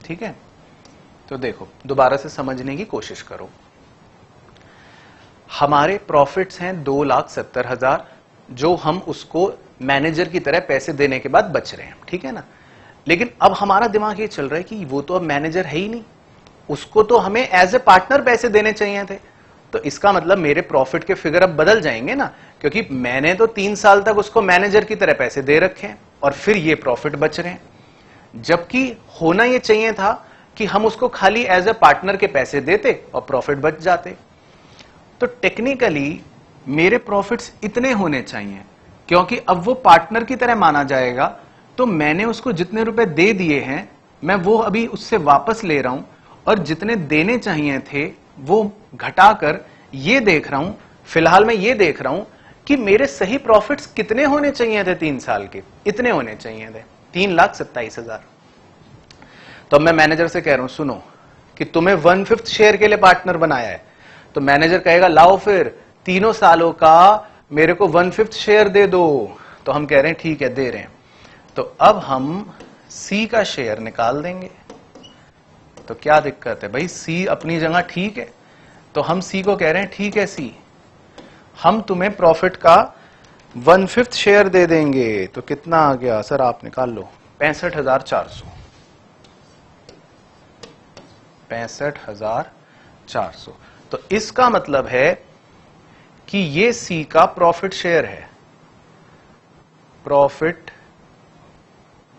ठीक है। तो देखो दोबारा से समझने की कोशिश करो। हमारे प्रॉफिट्स हैं 2,70,000, जो हम उसको मैनेजर की तरह पैसे देने के बाद बच रहे हैं, ठीक है ना। लेकिन अब हमारा दिमाग ये चल रहा है कि वो तो अब मैनेजर है ही नहीं, उसको तो हमें एज ए पार्टनर पैसे देने चाहिए थे। तो इसका मतलब मेरे प्रॉफिट के फिगर अब बदल जाएंगे ना, क्योंकि मैंने तो 3 साल तक उसको मैनेजर की तरह पैसे दे रखे हैं और फिर ये प्रॉफिट बच रहे हैं। जबकि होना ये चाहिए था कि हम उसको खाली एज ए पार्टनर के पैसे देते और प्रॉफिट बच जाते। तो टेक्निकली मेरे प्रॉफिट्स इतने होने चाहिए, क्योंकि अब वो पार्टनर की तरह माना जाएगा। तो मैंने उसको जितने रुपए दे दिए हैं मैं वो अभी उससे वापस ले रहा हूं, और जितने देने चाहिए थे वो घटाकर ये देख रहा हूं। फिलहाल मैं ये देख रहा हूं कि मेरे सही प्रॉफिट्स कितने होने चाहिए थे 3 साल के, इतने होने चाहिए थे 3,27,000। तो मैं मैनेजर से कह रहा हूं सुनो कि तुम्हें 1/5 शेयर के लिए पार्टनर बनाया है। तो मैनेजर कहेगा लाओ फिर तीनों सालों का मेरे को 1/5 शेयर दे दो। तो हम कह रहे हैं ठीक है दे रहे हैं। तो अब हम सी का शेयर निकाल देंगे। तो क्या दिक्कत है भाई, सी अपनी जगह ठीक है। तो हम सी को कह रहे हैं ठीक है सी, हम तुम्हें प्रॉफिट का 1/5 शेयर दे देंगे। तो कितना आ गया सर, आप निकाल लो, 65,400। 65,400। तो इसका मतलब है कि ये सी का प्रॉफिट शेयर है, प्रॉफिट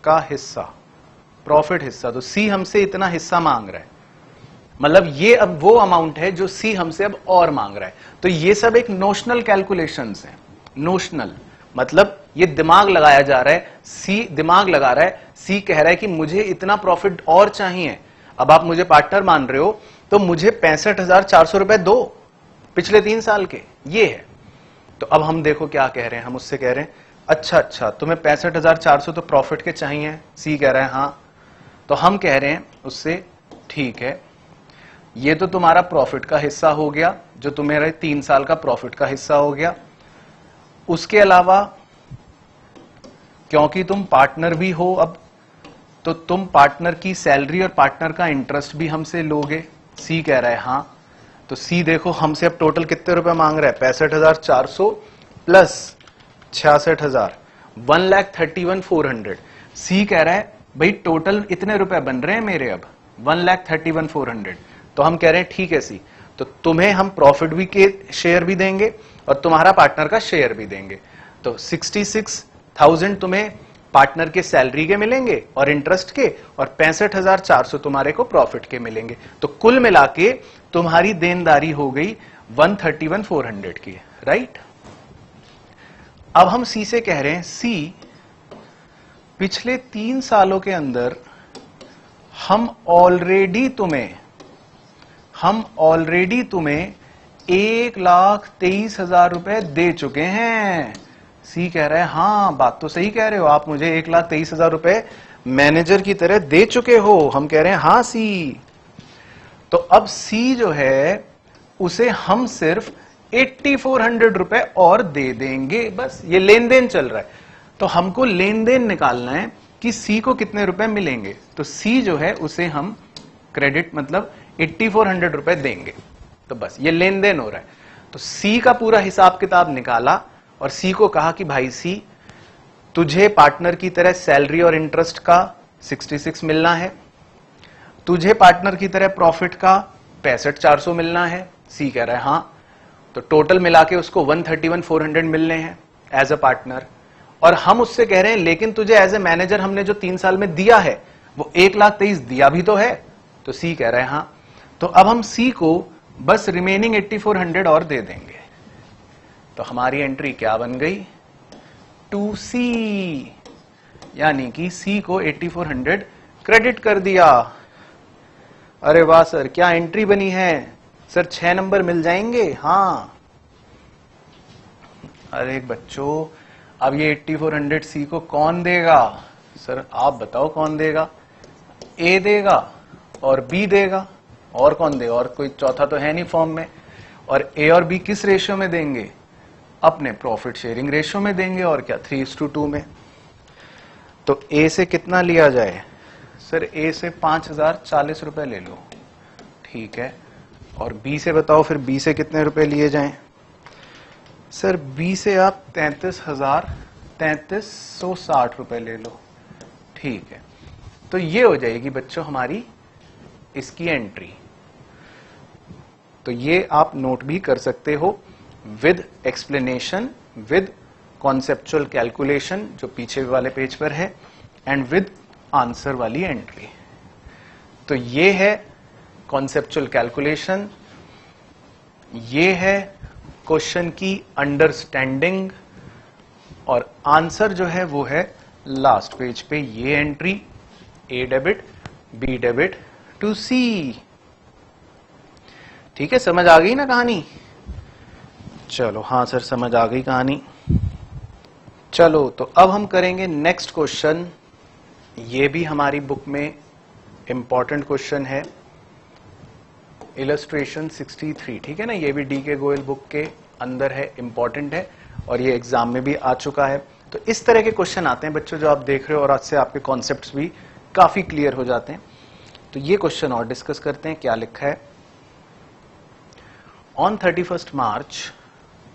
का हिस्सा, प्रॉफिट हिस्सा। तो सी हमसे इतना हिस्सा मांग रहा है, मतलब ये अब वो अमाउंट है जो सी हमसे अब और मांग रहा है। तो ये सब एक नोशनल कैलकुलेशंस है। नोशनल मतलब ये दिमाग लगाया जा रहा है, सी दिमाग लगा रहा है, सी कह रहा है कि मुझे इतना प्रॉफिट और चाहिए। अब आप मुझे पार्टनर मान रहे हो तो मुझे 65,400 रुपए दो पिछले 3 साल के, ये है। तो अब हम देखो क्या कह रहे हैं, हम उससे कह रहे हैं अच्छा तुम्हें 65,400 तो प्रॉफिट के चाहिए। सी कह रहा है हाँ। तो हम कह रहे हैं उससे ठीक है, ये तो तुम्हारा प्रॉफिट का हिस्सा हो गया, जो तुम्हारे 3 साल का प्रॉफिट का हिस्सा हो गया। उसके अलावा क्योंकि तुम पार्टनर भी हो अब, तो तुम पार्टनर की सैलरी और पार्टनर का इंटरेस्ट भी हमसे लोगे। सी कह रहा है हाँ। तो सी देखो हमसे अब टोटल कितने रुपए मांग रहा है, 65,400 प्लस 66,000, 1,31,400। सी कह रहा है भाई टोटल इतने रुपए बन रहे हैं मेरे अब, 1,31,400। तो हम कह रहे हैं ठीक है सी, तो तुम्हें हम प्रॉफिट भी के शेयर भी देंगे और तुम्हारा पार्टनर का शेयर भी देंगे। तो 66,000 तुम्हें पार्टनर के सैलरी के मिलेंगे और इंटरेस्ट के, और 65,400 तुम्हारे को प्रॉफिट के मिलेंगे। तो कुल मिला के तुम्हारी देनदारी हो गई 131,400 की, राइट। अब हम सी से कह रहे हैं सी, पिछले 3 सालों के अंदर हम ऑलरेडी तुम्हें 1,23,000 रुपए दे चुके हैं। सी कह रहा है हाँ बात तो सही कह रहे हो, आप मुझे 1,23,000 रुपए मैनेजर की तरह दे चुके हो। हम कह रहे हैं हाँ सी। तो अब सी जो है उसे हम सिर्फ 8,400 रुपए और दे देंगे, बस ये लेन देन चल रहा है। तो हमको लेन देन निकालना है कि सी को कितने रुपए मिलेंगे। तो सी जो है उसे हम क्रेडिट मतलब 8,400 रुपए देंगे। तो बस ये लेन देन हो रहा है। तो सी का पूरा हिसाब किताब निकाला और सी को कहा कि भाई सी, तुझे पार्टनर की तरह सैलरी और इंटरेस्ट का 66 मिलना है, तुझे पार्टनर की तरह प्रॉफिट का 65,400 मिलना है। सी कह रहा है हाँ। तो टोटल मिला के उसको 131,400 मिलने हैं एज अ पार्टनर। और हम उससे कह रहे हैं लेकिन तुझे एज ए मैनेजर हमने जो 3 साल में दिया है वो 1,23,000 दिया भी तो है। तो सी कह रहा है हाँ। तो अब हम सी को बस रिमेनिंग 8,400 और दे देंगे। तो हमारी एंट्री क्या बन गई, 2C, यानी कि सी को 8,400 क्रेडिट कर दिया। अरे वाह सर, क्या एंट्री बनी है सर, 6 नंबर मिल जाएंगे। हाँ अरे बच्चों, अब ये 8,400 सी को कौन देगा सर, आप बताओ कौन देगा। ए देगा और बी देगा, और कौन देगा, और कोई चौथा तो है नहीं फॉर्म में। और ए और बी किस रेशियो में देंगे, अपने प्रॉफिट शेयरिंग रेशियो में देंगे, और क्या 3:2 में। तो ए से कितना लिया जाए सर, ए से 5,040 रुपए ले लो, ठीक है। और बी से बताओ फिर बी से कितने रुपए लिए जाएं सर, बी से आप 33,360 रुपए ले लो, ठीक है। तो ये हो जाएगी बच्चों हमारी इसकी एंट्री। तो ये आप नोट भी कर सकते हो with explanation, with conceptual calculation जो पीछे वाले पेज पर है, एंड विद आंसर वाली एंट्री। तो ये है कॉन्सेप्चुअल कैलकुलेशन, ये है क्वेश्चन की अंडरस्टैंडिंग, और आंसर जो है वो है लास्ट पेज पे ये entry, A debit B debit to C. ठीक है, समझ आ गई ना कहानी। चलो हाँ सर समझ आ गई कहानी। चलो तो अब हम करेंगे नेक्स्ट क्वेश्चन। ये भी हमारी बुक में इंपॉर्टेंट क्वेश्चन है, इलस्ट्रेशन 63, ठीक है ना। ये भी डी के गोयल बुक के अंदर है, इंपॉर्टेंट है। और ये एग्जाम में भी आ चुका है। तो इस तरह के क्वेश्चन आते हैं बच्चों जो आप देख रहे हो, और आज से आपके कॉन्सेप्ट्स भी काफी क्लियर हो जाते हैं। तो ये क्वेश्चन और डिस्कस करते हैं। क्या लिखा है? On 31st March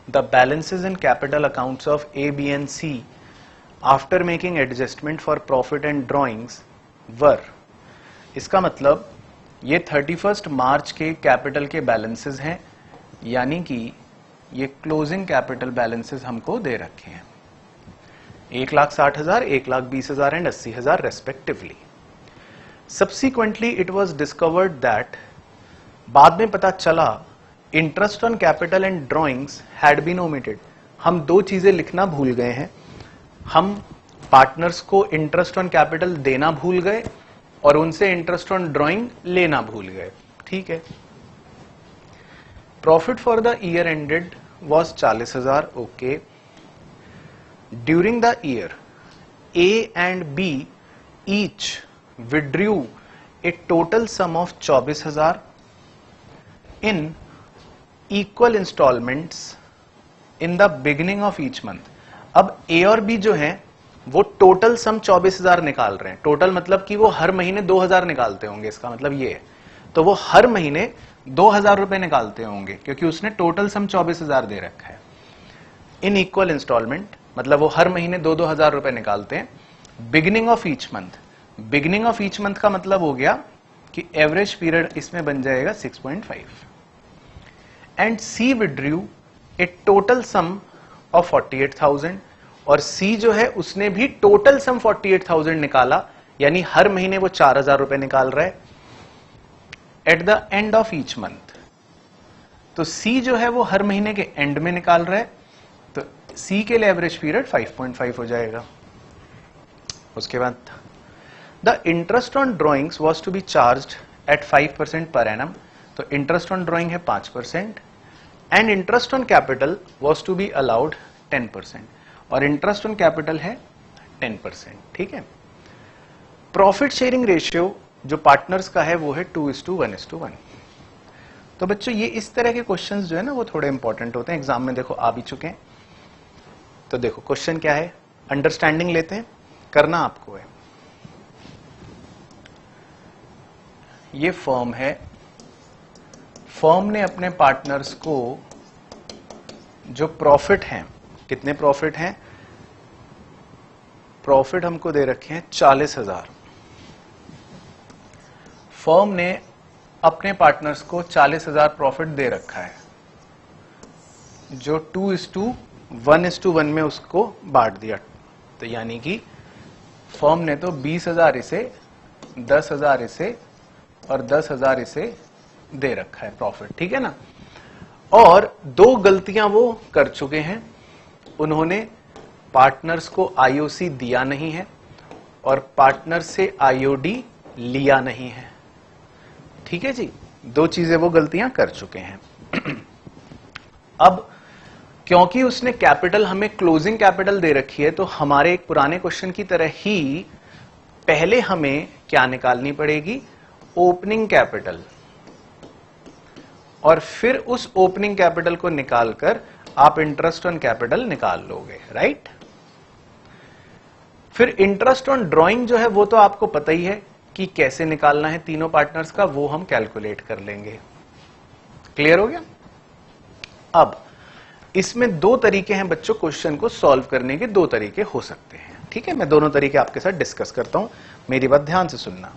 the balances in capital accounts of A, B and C after making adjustment for profit and drawings were। इसका मतलब ये 31st मार्च के कैपिटल के बैलेंसेस हैं, यानी कि ये क्लोजिंग कैपिटल बैलेंसेस हमको दे रखे हैं 1,60,000, 1,20,000 and 80,000 respectively. Subsequently it was discovered that, बाद में पता चला, interest on capital and drawings had been omitted. हम दो चीजें लिखना भूल गए हैं। हम पार्टनर्स को इंटरेस्ट ऑन कैपिटल देना भूल गए और उनसे इंटरेस्ट ऑन ड्रॉइंग लेना भूल गए। ठीक है। Profit for the year ended was 40,000। Okay. During the year A and B each withdrew a total sum of 24,000 in equal installments in the beginning of each month. अब A और B जो है वो टोटल सम 24,000 निकाल रहे हैं। Total मतलब कि वो हर महीने 2,000 निकालते होंगे, इसका मतलब ये है। तो वो हर महीने 2,000 रुपए निकालते होंगे क्योंकि उसने टोटल सम 24,000 दे रखा है। इन इक्वल इंस्टॉलमेंट मतलब वो हर महीने 2,000 रुपए निकालते हैं। Beginning of each month, beginning of each month का मतलब हो गया कि एवरेज पीरियड इसमें बन जाएगा 6.5। And C withdrew a total sum of 48,000, और सी जो है उसने भी टोटल सम 48,000 निकाला, यानी हर महीने वो 4,000 रुपए निकाल रहा है at the end of each month. तो सी जो है वो हर महीने के एंड में निकाल रहा है, तो सी के लिए एवरेज पीरियड 5.5 हो जाएगा। उसके बाद the interest on drawings was to be charged at 5% per annum. तो इंटरेस्ट ऑन ड्रॉइंग है 5% and interest on capital was to be allowed 10%, और इंटरेस्ट ऑन कैपिटल है 10%। ठीक है। प्रॉफिट शेयरिंग रेशियो जो पार्टनर्स का है वो है 2:1:1। तो बच्चों ये इस तरह के क्वेश्चंस जो है ना वो थोड़े इंपॉर्टेंट होते हैं, एग्जाम में देखो आ भी चुके हैं। तो देखो क्वेश्चन क्या है, अंडरस्टैंडिंग लेते हैं, करना आपको है। ये फर्म है, फर्म ने अपने पार्टनर्स को जो प्रॉफिट हैं, कितने प्रॉफिट हैं, प्रॉफिट हमको दे रखे हैं 40,000। फर्म ने अपने पार्टनर्स को 40,000 प्रॉफिट दे रखा है, जो 2:1:1 में उसको बांट दिया। तो यानी कि फर्म ने तो 20,000 इसे, 10,000 इसे और 10,000 इसे दे रखा है प्रॉफिट। ठीक है ना। और दो गलतियां वो कर चुके हैं, उन्होंने पार्टनर्स को आईओसी दिया नहीं है और पार्टनर से आईओडी लिया नहीं है। ठीक है जी, दो चीजें वो गलतियां कर चुके हैं। अब क्योंकि उसने कैपिटल हमें क्लोजिंग कैपिटल दे रखी है, तो हमारे एक पुराने क्वेश्चन की तरह ही पहले हमें क्या निकालनी पड़ेगी, ओपनिंग कैपिटल, और फिर उस ओपनिंग कैपिटल को निकालकर आप इंटरेस्ट ऑन कैपिटल निकाल लोगे। राइट। फिर इंटरेस्ट ऑन ड्रॉइंग जो है वो तो आपको पता ही है कि कैसे निकालना है तीनों पार्टनर्स का, वो हम कैलकुलेट कर लेंगे। क्लियर हो गया। अब इसमें दो तरीके हैं बच्चों, क्वेश्चन को सॉल्व करने के दो तरीके हो सकते हैं। ठीक है, मैं दोनों तरीके आपके साथ डिस्कस करता हूं, मेरी बात ध्यान से सुनना।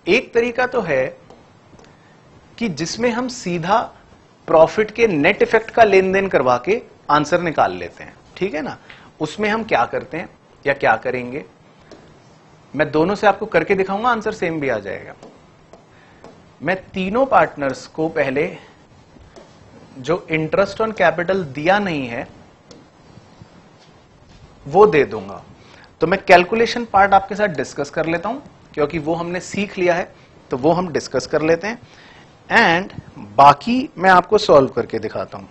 एक तरीका तो है कि जिसमें हम सीधा प्रॉफिट के नेट इफेक्ट का लेन देन करवा के आंसर निकाल लेते हैं। ठीक है ना। उसमें हम क्या करते हैं या क्या करेंगे, मैं दोनों से आपको करके दिखाऊंगा, आंसर सेम भी आ जाएगा। मैं तीनों पार्टनर्स को पहले जो इंटरेस्ट ऑन कैपिटल दिया नहीं है वो दे दूंगा। तो मैं कैलकुलेशन पार्ट आपके साथ डिस्कस कर लेता हूं, क्योंकि वो हमने सीख लिया है, तो वो हम डिस्कस कर लेते हैं एंड बाकी मैं आपको सॉल्व करके दिखाता हूं।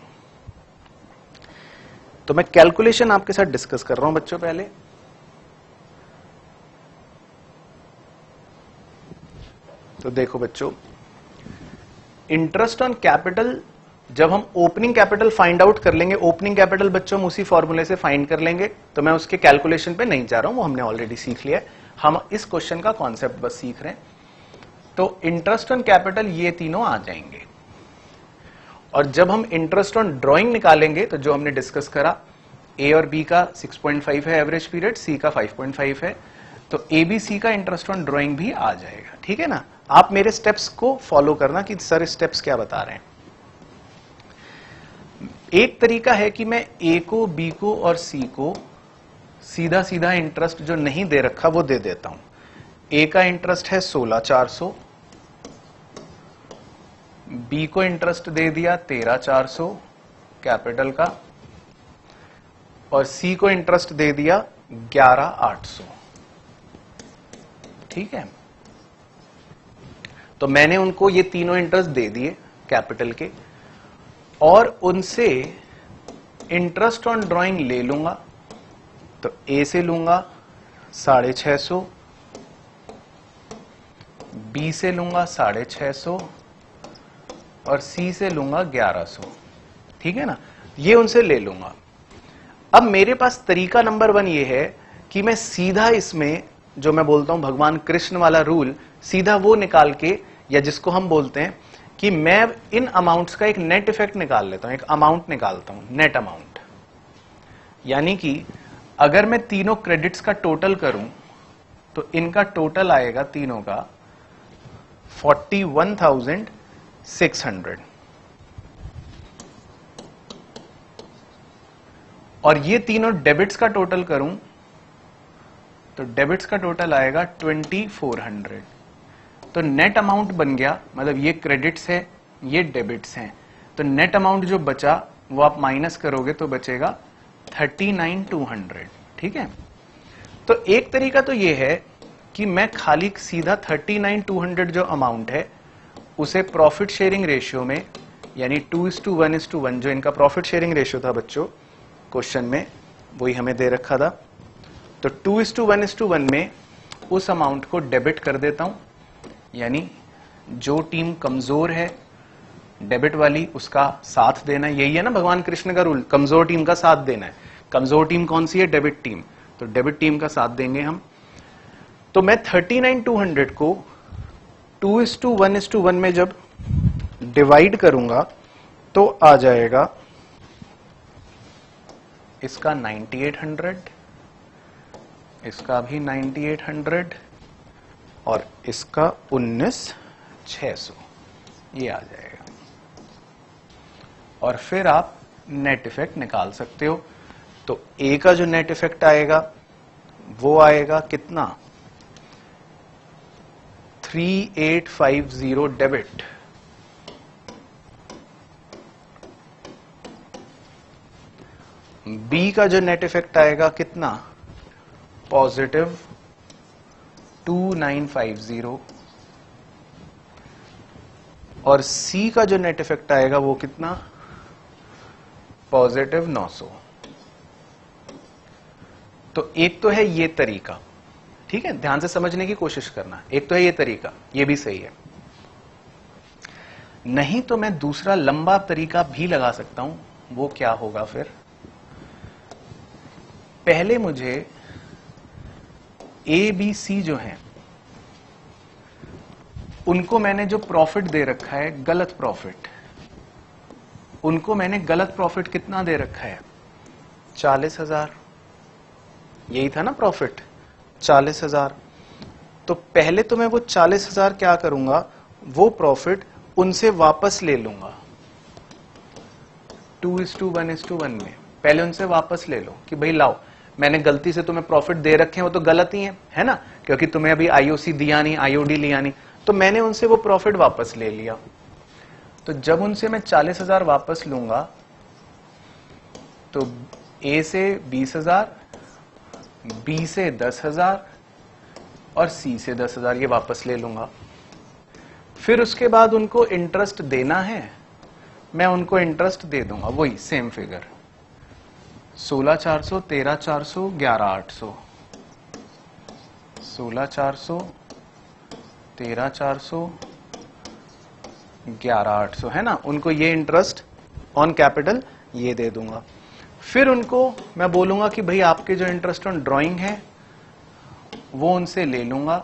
तो मैं कैलकुलेशन आपके साथ डिस्कस कर रहा हूं बच्चों पहले। तो देखो बच्चों, इंटरेस्ट ऑन कैपिटल जब हम ओपनिंग कैपिटल फाइंड आउट कर लेंगे, ओपनिंग कैपिटल बच्चों हम उसी फॉर्मूले से फाइंड कर लेंगे, तो मैं उसके कैलकुलेशन पे नहीं जा रहा हूं, वो हमने ऑलरेडी सीख लिया है। हम इस क्वेश्चन का कॉन्सेप्ट बस सीख रहे हैं। तो इंटरेस्ट ऑन कैपिटल ये तीनों आ जाएंगे। और जब हम इंटरेस्ट ऑन ड्रॉइंग निकालेंगे तो जो हमने डिस्कस करा, ए और बी का 6.5 है एवरेज पीरियड, सी का 5.5 है, तो ए बी सी का इंटरेस्ट ऑन ड्रॉइंग भी आ जाएगा। ठीक है ना? आप मेरे स्टेप्स को फॉलो करना कि सर स्टेप्स क्या बता रहे हैं। एक तरीका है कि मैं ए को, बी को और सी को सीधा सीधा इंटरेस्ट जो नहीं दे रखा वो दे देता हूं। ए का इंटरेस्ट है 16,400, बी को इंटरेस्ट दे दिया 13,400 कैपिटल का, और सी को इंटरेस्ट दे दिया 11,800। ठीक है? तो मैंने उनको ये तीनों इंटरेस्ट दे दिए कैपिटल के, और उनसे इंटरेस्ट ऑन ड्राइंग ले लूंगा। तो ए से लूंगा 650, बी से लूंगा 650 और सी से लूंगा 1100। ठीक है ना? ये उनसे ले लूंगा। अब मेरे पास तरीका नंबर 1 ये है कि मैं सीधा इसमें जो मैं बोलता हूं भगवान कृष्ण वाला रूल, सीधा वो निकाल के, या जिसको हम बोलते हैं कि मैं इन अमाउंट्स का एक नेट इफेक्ट निकाल लेता हूं, एक अमाउंट निकालता हूं, नेट अमाउंट। यानी कि अगर मैं तीनों क्रेडिट्स का टोटल करूं तो इनका टोटल आएगा तीनों का 41,600, और ये तीनों डेबिट्स का टोटल करूं तो डेबिट्स का टोटल आएगा 2,400। तो नेट अमाउंट बन गया, मतलब ये क्रेडिट्स है, ये डेबिट्स हैं, तो नेट अमाउंट जो बचा वो आप माइनस करोगे तो बचेगा 39,200। ठीक है? तो एक तरीका तो ये है कि मैं खाली सीधा 39,200 जो अमाउंट है उसे प्रॉफिट शेयरिंग रेशियो में, यानी 2:1:1 जो इनका प्रॉफिट शेयरिंग रेशियो था बच्चों क्वेश्चन में, वही हमें दे रखा था, तो 2:1:1 में उस अमाउंट को डेबिट कर देता हूं। यानी जो टीम कमजोर है डेबिट वाली, उसका साथ देना है। यही है ना भगवान कृष्ण का रूल, कमजोर टीम का साथ देना है। कमजोर टीम कौन सी है? Debit team. तो डेबिट टीम का साथ देंगे हम। तो मैं 39,200 को 2:1:1 में जब डिवाइड करूंगा तो आ जाएगा इसका 9,800, इसका भी 9,800 और इसका 19,600, ये आ जाएगा। और फिर आप नेट इफेक्ट निकाल सकते हो। तो ए का जो नेट इफेक्ट आएगा वो आएगा कितना? 3,850 डेबिट, बी का जो नेट इफेक्ट आएगा कितना? पॉजिटिव 2,950, और सी का जो नेट इफेक्ट आएगा वो कितना? पॉजिटिव 900। तो एक तो है ये तरीका, ठीक है, ध्यान से समझने की कोशिश करना। एक तो है ये तरीका, ये भी सही है। नहीं तो मैं दूसरा लंबा तरीका भी लगा सकता हूं। वो क्या होगा फिर? पहले मुझे ए बी सी जो हैं उनको मैंने जो प्रॉफिट दे रखा है गलत प्रॉफिट, उनको मैंने गलत प्रॉफिट कितना दे रखा है? 40,000। यही था ना प्रॉफिट, 40,000। तो पहले तो मैं वो 40,000 क्या करूंगा, वो प्रॉफिट उनसे वापस ले लूंगा 2:1:1 में। पहले उनसे वापस ले लो कि भाई लाओ, मैंने गलती से तुम्हें प्रॉफिट दे रखे हैं, वो तो गलत ही है ना, क्योंकि तुम्हें अभी आईओसी दिया नहीं, आईओडी लिया नहीं, तो मैंने उनसे वो प्रॉफिट वापस ले लिया। तो जब उनसे मैं 40,000 वापस लूंगा तो ए से 20,000, बी से 10,000 और सी से 10,000 ये वापस ले लूंगा। फिर उसके बाद उनको इंटरेस्ट देना है, मैं उनको इंटरेस्ट दे दूंगा, वही सेम फिगर 16,400, 13,400, 11,800, 16,400, 13,400, 11,800, है ना। उनको ये इंटरेस्ट ऑन कैपिटल ये दे दूंगा। फिर उनको मैं बोलूंगा कि भाई आपके जो इंटरेस्ट ऑन ड्राइंग है वो उनसे ले लूंगा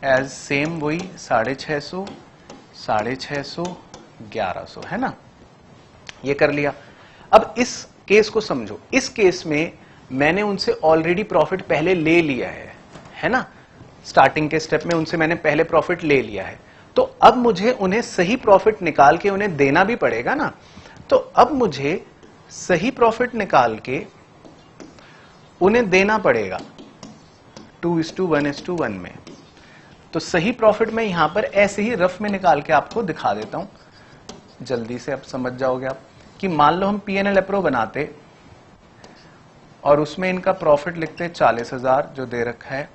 एज सेम वही 650, 650, 1100, है ना। ये कर लिया। अब इस केस को समझो। इस केस में मैंने उनसे ऑलरेडी प्रॉफिट पहले ले लिया है ना। स्टार्टिंग के स्टेप में उनसे मैंने पहले प्रॉफिट ले लिया है, तो अब मुझे उन्हें सही प्रॉफिट निकाल के उन्हें देना भी पड़ेगा ना। तो अब मुझे सही प्रॉफिट निकाल के उन्हें देना पड़ेगा 2:1:1 में। तो सही प्रॉफिट मैं यहां पर ऐसे ही रफ में निकाल के आपको दिखा देता हूं, जल्दी से अब समझ जाओगे आप। कि मान लो हम P&L अप्रो बनाते और उसमें इनका प्रॉफिट लिखते 40,000 जो दे रखा है,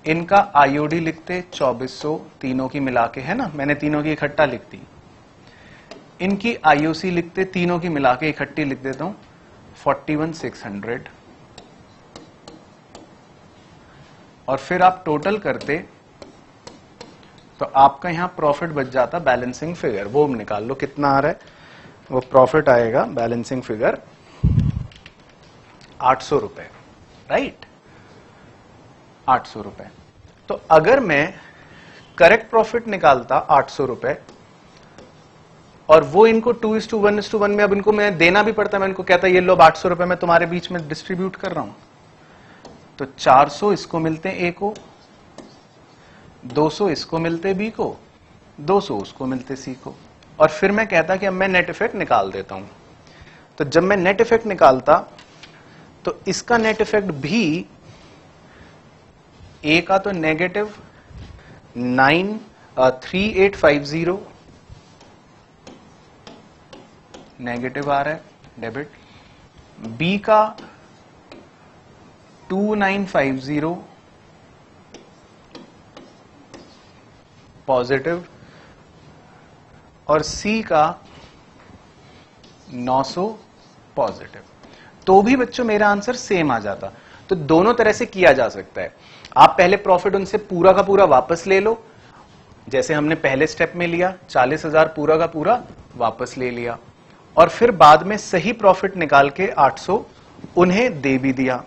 इनका IOD लिखते 2400 तीनों की मिला के, है ना। मैंने तीनों की इकट्ठा लिख दी। इनकी IOC लिखते तीनों की मिला के इकट्ठी लिख देता हूं 41,600। और फिर आप टोटल करते तो आपका यहां प्रॉफिट बच जाता बैलेंसिंग फिगर। वो निकाल लो कितना आ रहा है। वो प्रॉफिट आएगा बैलेंसिंग फिगर 800 रुपए, राइट, 800 रुपए। तो अगर मैं करेक्ट प्रॉफिट निकालता 800 रुपए और वो इनको 2:1:1 में, अब इनको मैं देना भी पड़ता, मैं इनको कहता ये लो 800 रुपए मैं तुम्हारे बीच में डिस्ट्रीब्यूट कर रहा हूं, तो 400 इसको मिलते ए को, 200 इसको मिलते बी को, 200 उसको मिलते सी को। और फिर मैं कहता कि अब मैं नेट इफेक्ट निकाल देता हूं। तो जब मैं नेट इफेक्ट निकालता तो इसका नेट इफेक्ट भी ए का तो नेगेटिव 3850 नेगेटिव आ रहा है डेबिट, बी का 2950 पॉजिटिव और सी का 900 पॉजिटिव। तो भी बच्चों मेरा आंसर सेम आ जाता। तो दोनों तरह से किया जा सकता है। आप पहले प्रॉफिट उनसे पूरा का पूरा वापस ले लो, जैसे हमने पहले स्टेप में लिया, 40,000 पूरा का पूरा वापस ले लिया, और फिर बाद में सही प्रॉफिट निकाल के 800 उन्हें दे भी दिया।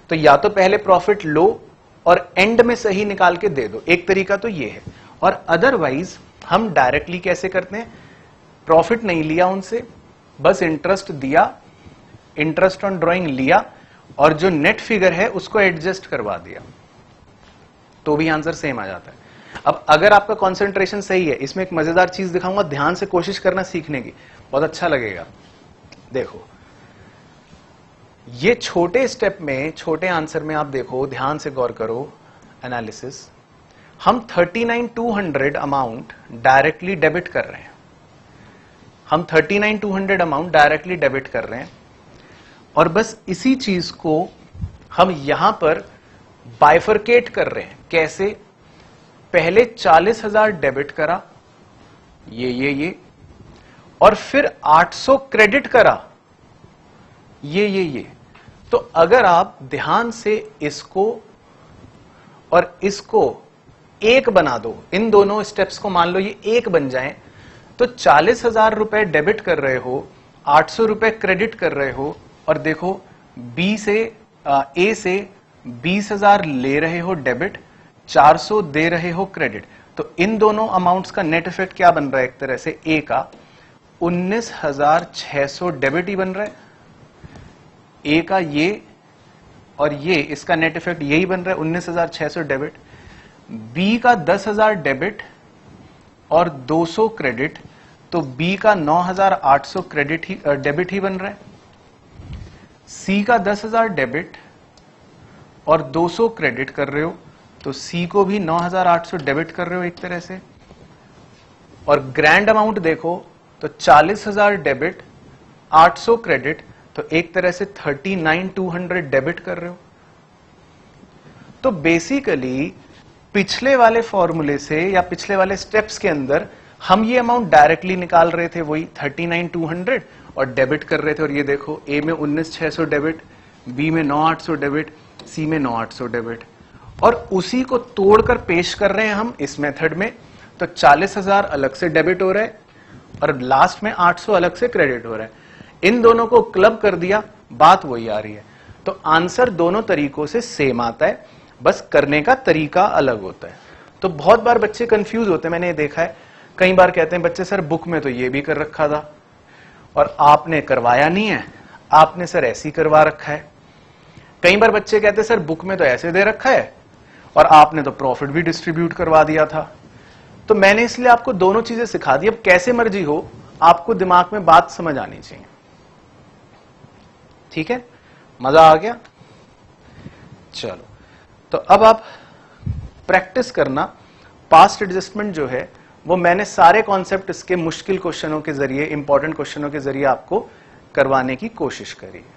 तो या तो पहले प्रॉफिट लो और एंड में सही निकाल के दे दो, एक तरीका तो ये है। और अदरवाइज हम डायरेक्टली कैसे करते हैं, प्रॉफिट नहीं लिया उनसे, बस इंटरेस्ट दिया, इंटरेस्ट ऑन ड्राइंग लिया और जो नेट फिगर है उसको एडजस्ट करवा दिया, तो भी आंसर सेम आ जाता है। अब अगर आपका कंसंट्रेशन सही है, इसमें एक मजेदार चीज दिखाऊंगा, ध्यान से कोशिश करना सीखने की, बहुत अच्छा लगेगा। देखो ये छोटे स्टेप में, छोटे आंसर में आप देखो, ध्यान से गौर करो एनालिसिस। हम 39,200 अमाउंट डायरेक्टली डेबिट कर रहे हैं, हम 39,200 अमाउंट डायरेक्टली डेबिट कर रहे हैं, और बस इसी चीज को हम यहां पर बाइफरकेट कर रहे हैं। कैसे, पहले 40,000 डेबिट करा, ये, और फिर 800 क्रेडिट करा, ये। तो अगर आप ध्यान से इसको और इसको एक बना दो, इन दोनों स्टेप्स को मान लो ये एक बन जाएं, तो 40,000 रुपए डेबिट कर रहे हो, 800 रुपए क्रेडिट कर रहे हो, और देखो बी से ए से 20,000 ले रहे हो डेबिट, 400 दे रहे हो क्रेडिट। तो इन दोनों अमाउंट्स का नेट इफेक्ट क्या बन रहा है, एक तरह से ए का 19,600 डेबिट ही बन रहा है, ए का ये और ये, इसका नेट इफेक्ट यही बन रहा है 19,600 डेबिट, बी का 10,000 डेबिट और 200 क्रेडिट, तो बी का 9,800 क्रेडिट ही डेबिट ही बन रहा है, सी का 10,000 डेबिट और 200 क्रेडिट कर रहे हो, तो सी को भी 9,800 डेबिट कर रहे हो एक तरह से। और ग्रैंड अमाउंट देखो तो 40,000 डेबिट, 800 क्रेडिट, तो एक तरह से 39,200 डेबिट कर रहे हो। तो बेसिकली पिछले वाले फॉर्मूले से या पिछले वाले स्टेप्स के अंदर हम ये अमाउंट डायरेक्टली निकाल रहे थे, वही 39,200, और डेबिट कर रहे थे। और ये देखो ए में 19,600 डेबिट, बी में 9,800 डेबिट, सी में 9,800 डेबिट, और उसी को तोड़कर पेश कर रहे हैं हम इस मेथड में। तो 40,000 अलग से डेबिट हो रहा है और लास्ट में 800 अलग से क्रेडिट हो रहा है, इन दोनों को क्लब कर दिया, बात वही आ रही है। तो आंसर दोनों तरीकों से सेम आता है, बस करने का तरीका अलग होता है। तो बहुत बार बच्चे कंफ्यूज होते हैं, मैंने ये देखा है, कई बार कहते हैं बच्चे सर बुक में तो ये भी कर रखा था और आपने करवाया नहीं है, आपने सर ऐसी करवा रखा है। कई बार बच्चे कहते हैं सर बुक में तो ऐसे दे रखा है और आपने तो प्रॉफिट भी डिस्ट्रीब्यूट करवा दिया था। तो मैंने इसलिए आपको दोनों चीजें सिखा दी। अब कैसे मर्जी हो, आपको दिमाग में बात समझ आनी चाहिए। ठीक है, मजा आ गया? चलो, तो अब आप प्रैक्टिस करना। पास्ट एडजस्टमेंट जो है वो मैंने सारे कॉन्सेप्ट इसके मुश्किल क्वेश्चनों के जरिए, इंपॉर्टेंट क्वेश्चनों के जरिए आपको करवाने की कोशिश करी है।